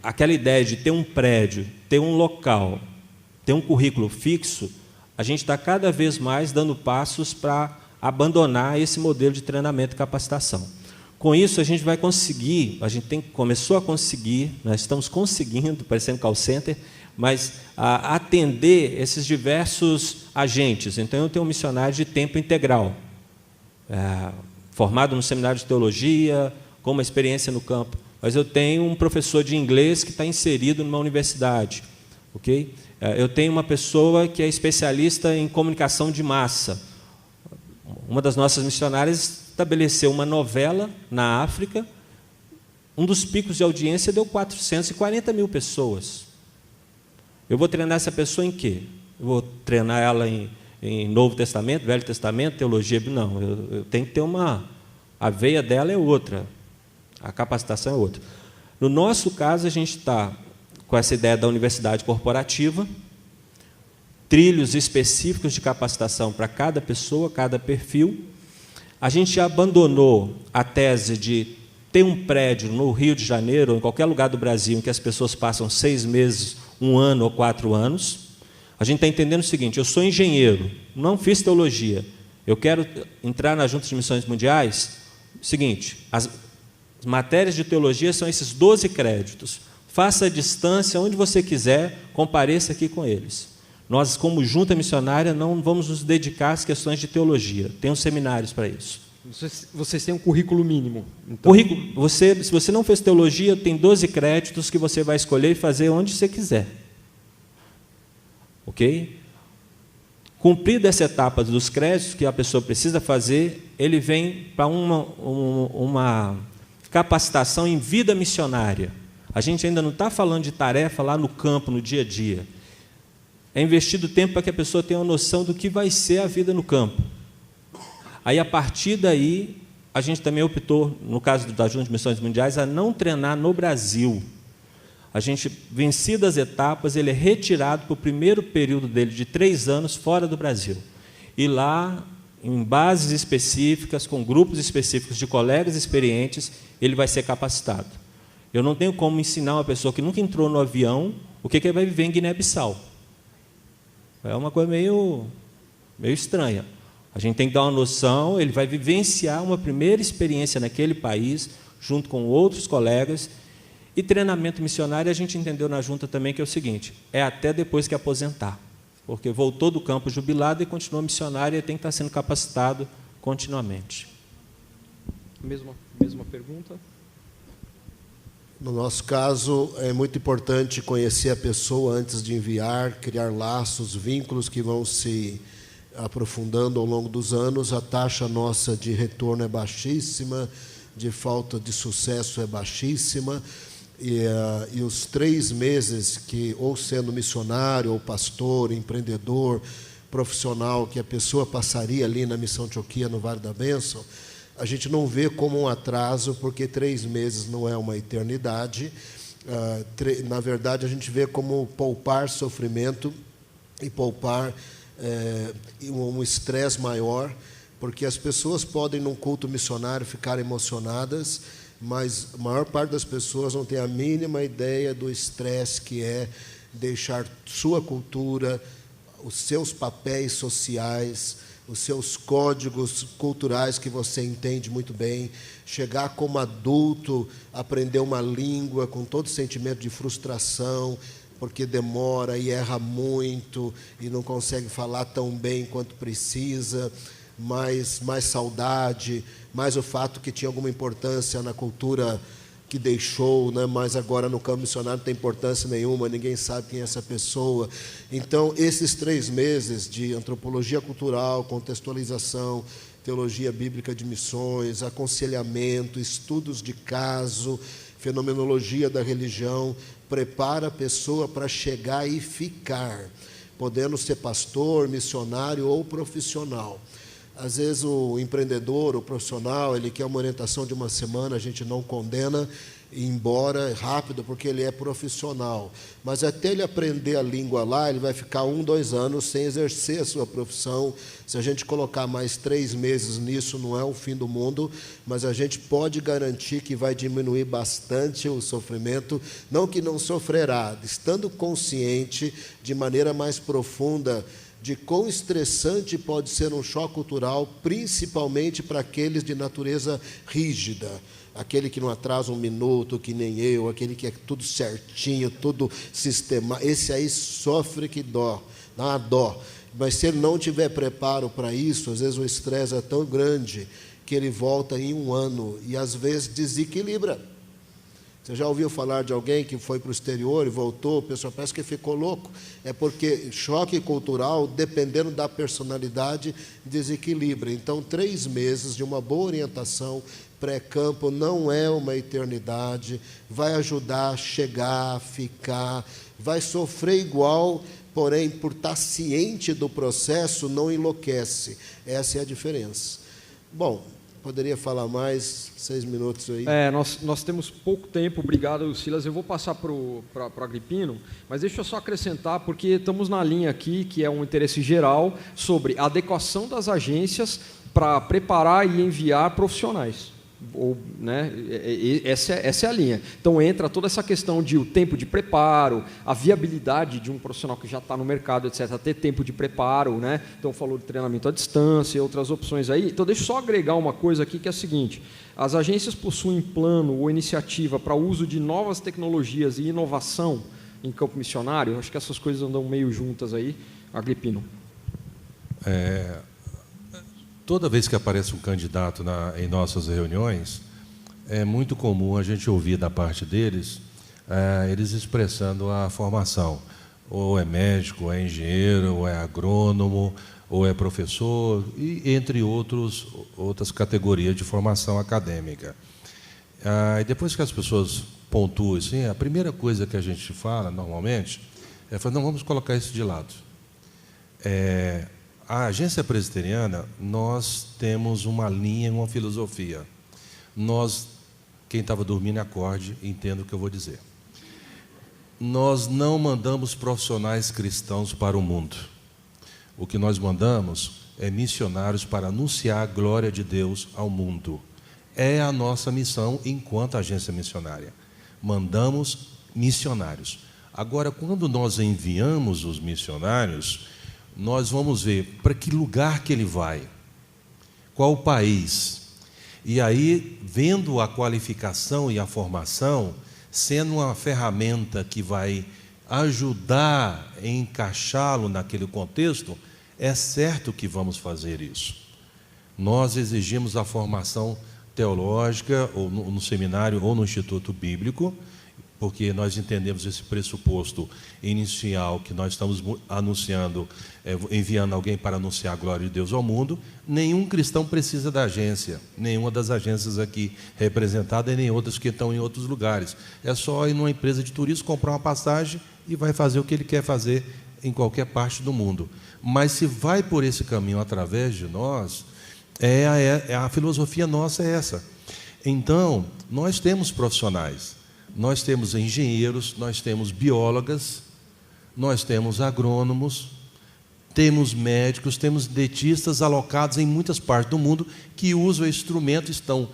Aquela ideia de ter um prédio, ter um local, ter um currículo fixo, a gente está cada vez mais dando passos para abandonar esse modelo de treinamento e capacitação. Com isso, a gente vai conseguir, começou a conseguir, nós estamos conseguindo, parecendo call center, mas atender esses diversos agentes. Então, eu tenho um missionário de tempo integral, formado no seminário de teologia, com uma experiência no campo. Mas eu tenho um professor de inglês que está inserido numa universidade. Okay? Eu tenho uma pessoa que é especialista em comunicação de massa. Uma das nossas missionárias estabeleceu uma novela na África. Um dos picos de audiência deu 440 mil pessoas. Eu vou treinar essa pessoa em quê? Eu vou treinar ela em Novo Testamento, Velho Testamento, teologia? Não, eu tenho que ter a veia dela é outra, a capacitação é outra. No nosso caso, a gente está com essa ideia da universidade corporativa, trilhos específicos de capacitação para cada pessoa, cada perfil. A gente abandonou a tese de ter um prédio no Rio de Janeiro, ou em qualquer lugar do Brasil, em que as pessoas passam 6 meses, 1 ano ou 4 anos. A gente está entendendo o seguinte: eu sou engenheiro, não fiz teologia, eu quero entrar na Junta de Missões Mundiais. Seguinte, as matérias de teologia são esses 12 créditos. Faça a distância, onde você quiser, compareça aqui com eles. Nós, como junta missionária, não vamos nos dedicar às questões de teologia. Tem uns seminários para isso. Vocês têm um currículo mínimo. Então. Se você não fez teologia, tem 12 créditos que você vai escolher e fazer onde você quiser. Ok? Cumprida essa etapa dos créditos que a pessoa precisa fazer, ele vem para uma capacitação em vida missionária. A gente ainda não está falando de tarefa lá no campo, no dia a dia. É investido tempo para que a pessoa tenha uma noção do que vai ser a vida no campo. Aí, a partir daí, a gente também optou, no caso da Junta de Missões Mundiais, a não treinar no Brasil. A gente, vencidas as etapas, ele é retirado para o primeiro período dele, de 3 anos, fora do Brasil. E lá, em bases específicas, com grupos específicos de colegas experientes, ele vai ser capacitado. Eu não tenho como ensinar uma pessoa que nunca entrou no avião o que ele vai viver em Guiné-Bissau. É uma coisa meio estranha. A gente tem que dar uma noção, ele vai vivenciar uma primeira experiência naquele país, junto com outros colegas. E treinamento missionário, a gente entendeu na junta também que é o seguinte: é até depois que aposentar. porque voltou do campo jubilado e continua missionário e tem que estar sendo capacitado continuamente. Mesma pergunta. No nosso caso, é muito importante conhecer a pessoa antes de enviar, criar laços, vínculos que vão se aprofundando ao longo dos anos. A taxa nossa de retorno é baixíssima, de falta de sucesso é baixíssima, e os 3 meses que, ou sendo missionário, ou pastor, empreendedor, profissional, que a pessoa passaria ali na Missão Antioquia, no Vale da Bênção, a gente não vê como um atraso, porque 3 meses não é uma eternidade. Na verdade, a gente vê como poupar sofrimento e poupar um estresse maior, porque as pessoas podem, num culto missionário, ficar emocionadas, mas a maior parte das pessoas não tem a mínima ideia do estresse que é deixar sua cultura, os seus papéis sociais, os seus códigos culturais que você entende muito bem, chegar como adulto, aprender uma língua com todo sentimento de frustração, porque demora e erra muito e não consegue falar tão bem quanto precisa, mais saudade, mais o fato que tinha alguma importância na cultura que deixou, né? Mas agora no campo missionário não tem importância nenhuma, ninguém sabe quem é essa pessoa. Então, esses 3 meses de antropologia cultural, contextualização, teologia bíblica de missões, aconselhamento, estudos de caso, fenomenologia da religião, prepara a pessoa para chegar e ficar, podendo ser pastor, missionário ou profissional. Às vezes o empreendedor, o profissional, ele quer uma orientação de uma semana, a gente não condena, ir embora rápido, porque ele é profissional. Mas até ele aprender a língua lá, ele vai ficar 1, 2 anos sem exercer a sua profissão. Se a gente colocar mais 3 meses nisso, não é o fim do mundo, mas a gente pode garantir que vai diminuir bastante o sofrimento, não que não sofrerá, estando consciente de maneira mais profunda de quão estressante pode ser um choque cultural, principalmente para aqueles de natureza rígida, aquele que não atrasa 1 minuto, que nem eu, aquele que é tudo certinho, tudo sistemático. Esse aí sofre que dó, dá uma dó. Mas se ele não tiver preparo para isso, às vezes o estresse é tão grande que ele volta em 1 ano e às vezes desequilibra. Você já ouviu falar de alguém que foi para o exterior e voltou, o pessoal parece que ficou louco? É porque choque cultural, dependendo da personalidade, desequilibra. Então, 3 meses de uma boa orientação pré-campo não é uma eternidade, vai ajudar a chegar, ficar, vai sofrer igual, porém, por estar ciente do processo, não enlouquece. Essa é a diferença. Bom, poderia falar mais, 6 minutos aí. Nós temos pouco tempo, obrigado, Silas. Eu vou passar para o Agripino, mas deixa eu só acrescentar, porque estamos na linha aqui, que é um interesse geral, sobre a adequação das agências para preparar e enviar profissionais. Né? Essa é a linha. Então entra toda essa questão de o tempo de preparo, a viabilidade de um profissional que já está no mercado, etc., ter tempo de preparo, né? Então falou de treinamento à distância e outras opções aí. Então deixa eu só agregar uma coisa aqui, que é a seguinte: as agências possuem plano ou iniciativa para o uso de novas tecnologias e inovação em campo missionário? Acho que essas coisas andam meio juntas aí. Agripino. Toda vez que aparece um candidato em nossas reuniões, é muito comum a gente ouvir da parte deles, eles expressando a formação. Ou é médico, ou é engenheiro, ou é agrônomo, ou é professor, e entre outras categorias de formação acadêmica. E depois que as pessoas pontuam assim, a primeira coisa que a gente fala, normalmente, é falar, não, vamos colocar isso de lado. A agência presbiteriana, nós temos uma linha, uma filosofia. Quem estava dormindo, acorde, entenda o que eu vou dizer. Nós não mandamos profissionais cristãos para o mundo. O que nós mandamos é missionários para anunciar a glória de Deus ao mundo. É a nossa missão enquanto agência missionária. Mandamos missionários. Agora, quando nós enviamos os missionários, nós vamos ver para que lugar que ele vai, qual o país. E aí, vendo a qualificação e a formação, sendo uma ferramenta que vai ajudar a encaixá-lo naquele contexto, é certo que vamos fazer isso. Nós exigimos a formação teológica, ou no seminário, ou no Instituto Bíblico, porque nós entendemos esse pressuposto inicial que nós estamos anunciando, enviando alguém para anunciar a glória de Deus ao mundo. Nenhum cristão precisa da agência, nenhuma das agências aqui representadas e nem outras que estão em outros lugares. É só ir numa empresa de turismo, comprar uma passagem e vai fazer o que ele quer fazer em qualquer parte do mundo. Mas se vai por esse caminho através de nós, a filosofia nossa é essa. Então, nós temos profissionais. Nós temos engenheiros, nós temos biólogas, nós temos agrônomos, temos médicos, temos dentistas alocados em muitas partes do mundo que usam o instrumento, estão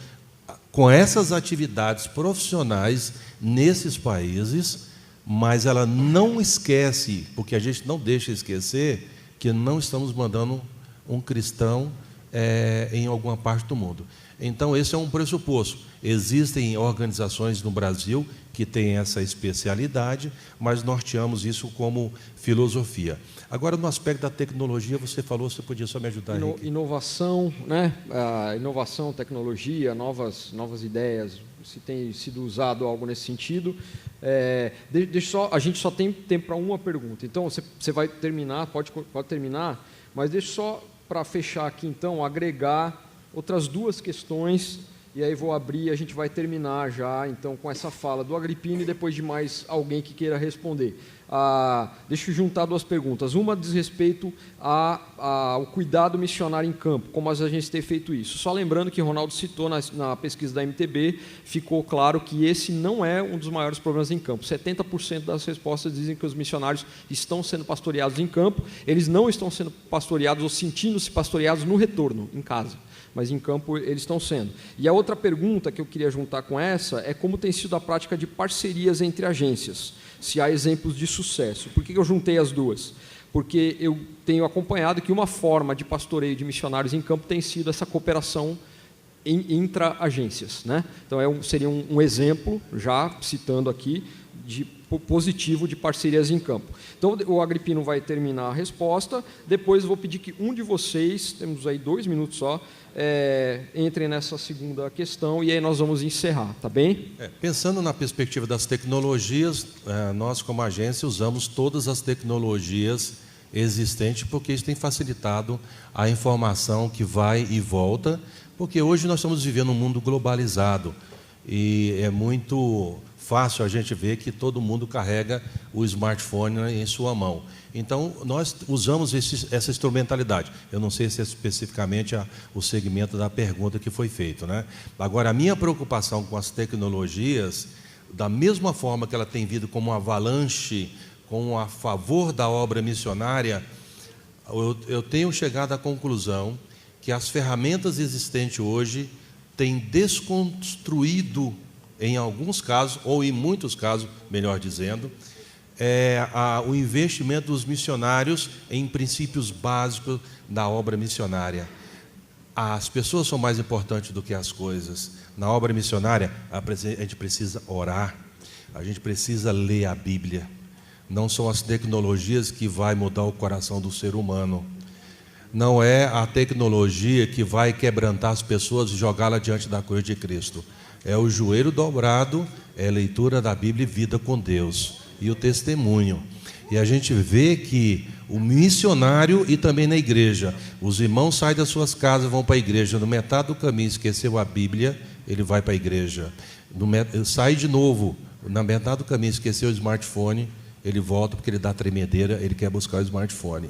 com essas atividades profissionais nesses países, mas ela não esquece, porque a gente não deixa esquecer, que não estamos mandando um cristão em alguma parte do mundo. Então, esse é um pressuposto. Existem organizações no Brasil que têm essa especialidade, mas norteamos isso como filosofia. Agora, no aspecto da tecnologia, você falou, você podia só me ajudar, Henrique? Inovação, né? Inovação, tecnologia, novas ideias, se tem sido usado algo nesse sentido. A gente só tem tempo para uma pergunta, então você vai terminar, pode terminar, mas deixa só para fechar aqui, então, agregar outras duas questões, e aí vou abrir e a gente vai terminar já, então, com essa fala do Agrippino e depois de mais alguém que queira responder. Deixa eu juntar duas perguntas. Uma diz respeito ao cuidado missionário em campo, como as agências têm feito isso. Só lembrando que Ronaldo citou na pesquisa da MTB, ficou claro que esse não é um dos maiores problemas em campo. 70% das respostas dizem que os missionários estão sendo pastoreados em campo, eles não estão sendo pastoreados ou sentindo-se pastoreados no retorno, em casa. Mas em campo eles estão sendo. E a outra pergunta que eu queria juntar com essa é como tem sido a prática de parcerias entre agências, se há exemplos de sucesso. Por que eu juntei as duas? Porque eu tenho acompanhado que uma forma de pastoreio de missionários em campo tem sido essa cooperação intra-agências, né? Então seria um exemplo, já citando aqui, positivo de parcerias em campo. Então, o Agrippino vai terminar a resposta, depois vou pedir que um de vocês, temos aí 2 minutos só, entrem nessa segunda questão e aí nós vamos encerrar, tá bem? Pensando na perspectiva das tecnologias, nós como agência usamos todas as tecnologias existentes, porque isso tem facilitado a informação que vai e volta, porque hoje nós estamos vivendo um mundo globalizado e é muito fácil a gente ver que todo mundo carrega o smartphone em sua mão. Então, nós usamos essa instrumentalidade. Eu não sei se é especificamente o segmento da pergunta que foi feito, né? Agora, a minha preocupação com as tecnologias, da mesma forma que ela tem vindo como um avalanche, a favor da obra missionária, eu tenho chegado à conclusão que as ferramentas existentes hoje têm desconstruído, em alguns casos, ou em muitos casos, melhor dizendo, o investimento dos missionários em princípios básicos da obra missionária. As pessoas são mais importantes do que as coisas. Na obra missionária, a gente precisa orar, a gente precisa ler a Bíblia. Não são as tecnologias que vai mudar o coração do ser humano. Não é a tecnologia que vai quebrantar as pessoas e jogá-la diante da cruz de Cristo. É o joelho dobrado, é a leitura da Bíblia e vida com Deus. E o testemunho. E a gente vê que o missionário e também na igreja, os irmãos saem das suas casas, vão para a igreja, no metade do caminho esqueceu a Bíblia, ele vai para a igreja. Sai de novo, na metade do caminho esqueceu o smartphone, ele volta porque ele dá tremedeira, ele quer buscar o smartphone.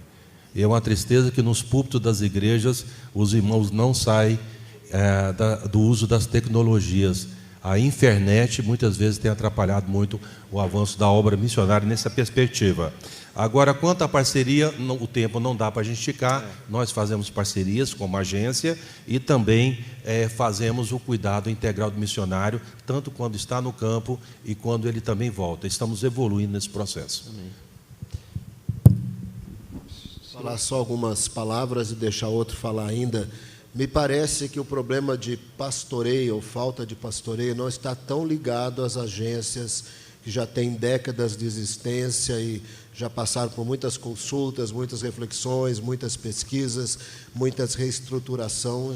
E é uma tristeza que nos púlpitos das igrejas os irmãos não saem do uso das tecnologias. A internet muitas vezes tem atrapalhado muito o avanço da obra missionária nessa perspectiva. Agora, quanto à parceria, o tempo não dá para a gente esticar, nós fazemos parcerias como agência e também fazemos o cuidado integral do missionário, tanto quando está no campo e quando ele também volta. Estamos evoluindo nesse processo. Amém. Falar só algumas palavras e deixar outro falar ainda. Me parece que o problema de pastoreio ou falta de pastoreio não está tão ligado às agências que já têm décadas de existência e já passaram por muitas consultas, muitas reflexões, muitas pesquisas, muitas reestruturação.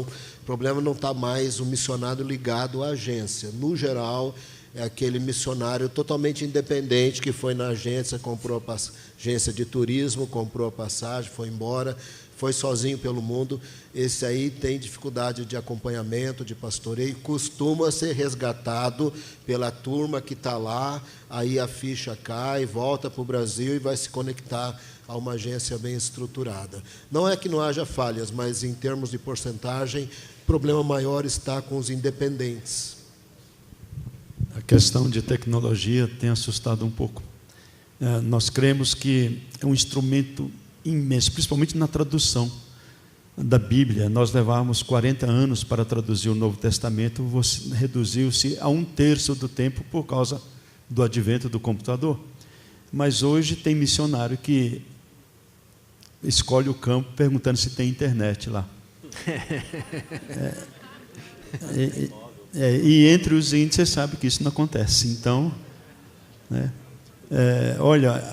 O problema não está mais o missionário ligado à agência. No geral, é aquele missionário totalmente independente que foi na agência, comprou a agência de turismo, comprou a passagem, foi embora, foi sozinho pelo mundo. Esse aí tem dificuldade de acompanhamento, de pastoreio, costuma ser resgatado pela turma que está lá, aí a ficha cai, volta para o Brasil e vai se conectar a uma agência bem estruturada. Não é que não haja falhas, mas em termos de porcentagem, o problema maior está com os independentes. A questão de tecnologia tem assustado um pouco. Nós cremos que é um instrumento imenso, principalmente na tradução da Bíblia. Nós levávamos 40 anos para traduzir o Novo Testamento, reduziu-se a 1/3 do tempo por causa do advento do computador. Mas hoje tem missionário que escolhe o campo perguntando se tem internet lá. E entre os índios você sabe que isso não acontece. Então, né, olha,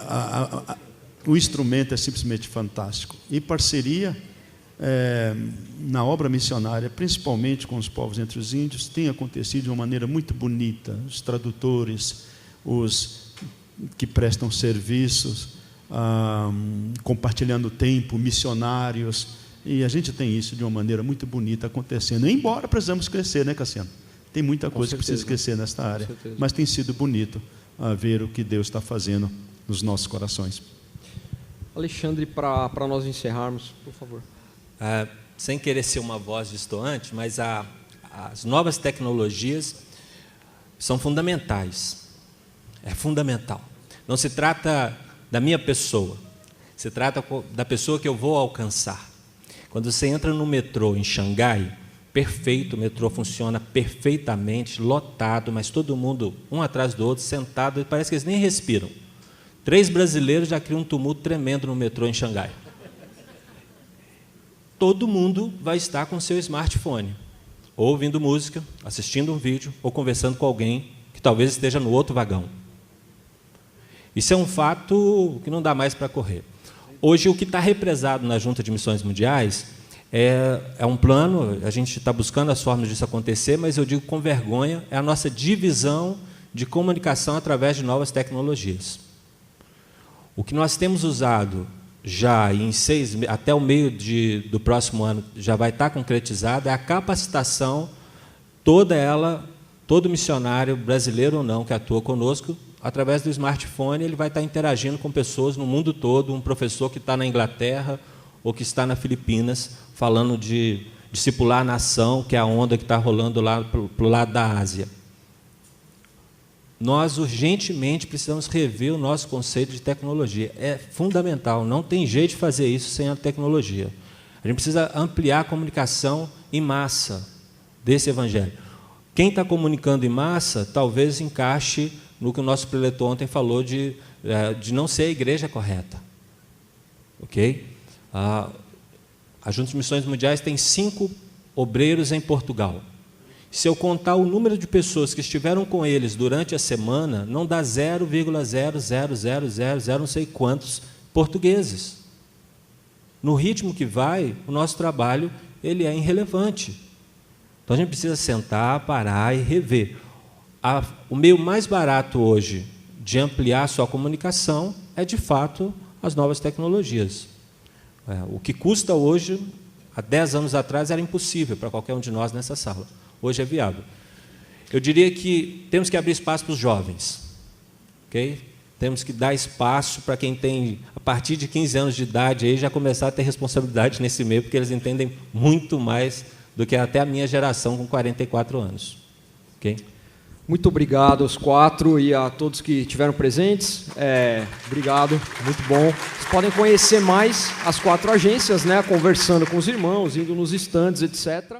o instrumento é simplesmente fantástico. E parceria na obra missionária, principalmente com os povos entre os índios, tem acontecido de uma maneira muito bonita. Os tradutores, os que prestam serviços, compartilhando tempo, missionários, e a gente tem isso de uma maneira muito bonita acontecendo. Embora precisamos crescer, né, Cassiano? Tem muita coisa que precisa crescer nesta área, mas tem sido bonito ver o que Deus está fazendo nos nossos corações. Alexandre, para nós encerrarmos, por favor. Sem querer ser uma voz distoante, mas as novas tecnologias são fundamentais. É fundamental. Não se trata da minha pessoa, se trata da pessoa que eu vou alcançar. Quando você entra no metrô em Xangai, perfeito, o metrô funciona perfeitamente, lotado, mas todo mundo, um atrás do outro, sentado, e parece que eles nem respiram. 3 brasileiros já criam um tumulto tremendo no metrô em Xangai. Todo mundo vai estar com seu smartphone, ou ouvindo música, assistindo um vídeo, ou conversando com alguém que talvez esteja no outro vagão. Isso é um fato que não dá mais para correr. Hoje, o que está represado na Junta de Missões Mundiais é um plano, a gente está buscando as formas disso acontecer, mas eu digo com vergonha, é a nossa divisão de comunicação através de novas tecnologias. O que nós temos usado já até o meio do próximo ano já vai estar concretizado é a capacitação, todo missionário, brasileiro ou não, que atua conosco, através do smartphone, ele vai estar interagindo com pessoas no mundo todo, um professor que está na Inglaterra ou que está nas Filipinas, falando de discipular a nação, que é a onda que está rolando lá para o lado da Ásia. Nós urgentemente precisamos rever o nosso conceito de tecnologia. É fundamental, não tem jeito de fazer isso sem a tecnologia. A gente precisa ampliar a comunicação em massa desse evangelho. Quem está comunicando em massa, talvez encaixe no que o nosso preletor ontem falou de não ser a igreja correta. Ok? A Junta de Missões Mundiais tem 5 obreiros em Portugal. Se eu contar o número de pessoas que estiveram com eles durante a semana, não dá 0,00000 não sei quantos portugueses. No ritmo que vai, o nosso trabalho ele é irrelevante. Então a gente precisa sentar, parar e rever. O meio mais barato hoje de ampliar a sua comunicação é, de fato, as novas tecnologias. O que custa hoje, há 10 anos atrás, era impossível para qualquer um de nós nessa sala. Hoje é viável. Eu diria que temos que abrir espaço para os jovens. Okay? Temos que dar espaço para quem tem, a partir de 15 anos de idade, aí, já começar a ter responsabilidade nesse meio, porque eles entendem muito mais do que até a minha geração com 44 anos. Okay? Muito obrigado aos 4 e a todos que estiveram presentes. Obrigado, muito bom. Vocês podem conhecer mais as 4 agências, né, conversando com os irmãos, indo nos estandes, etc.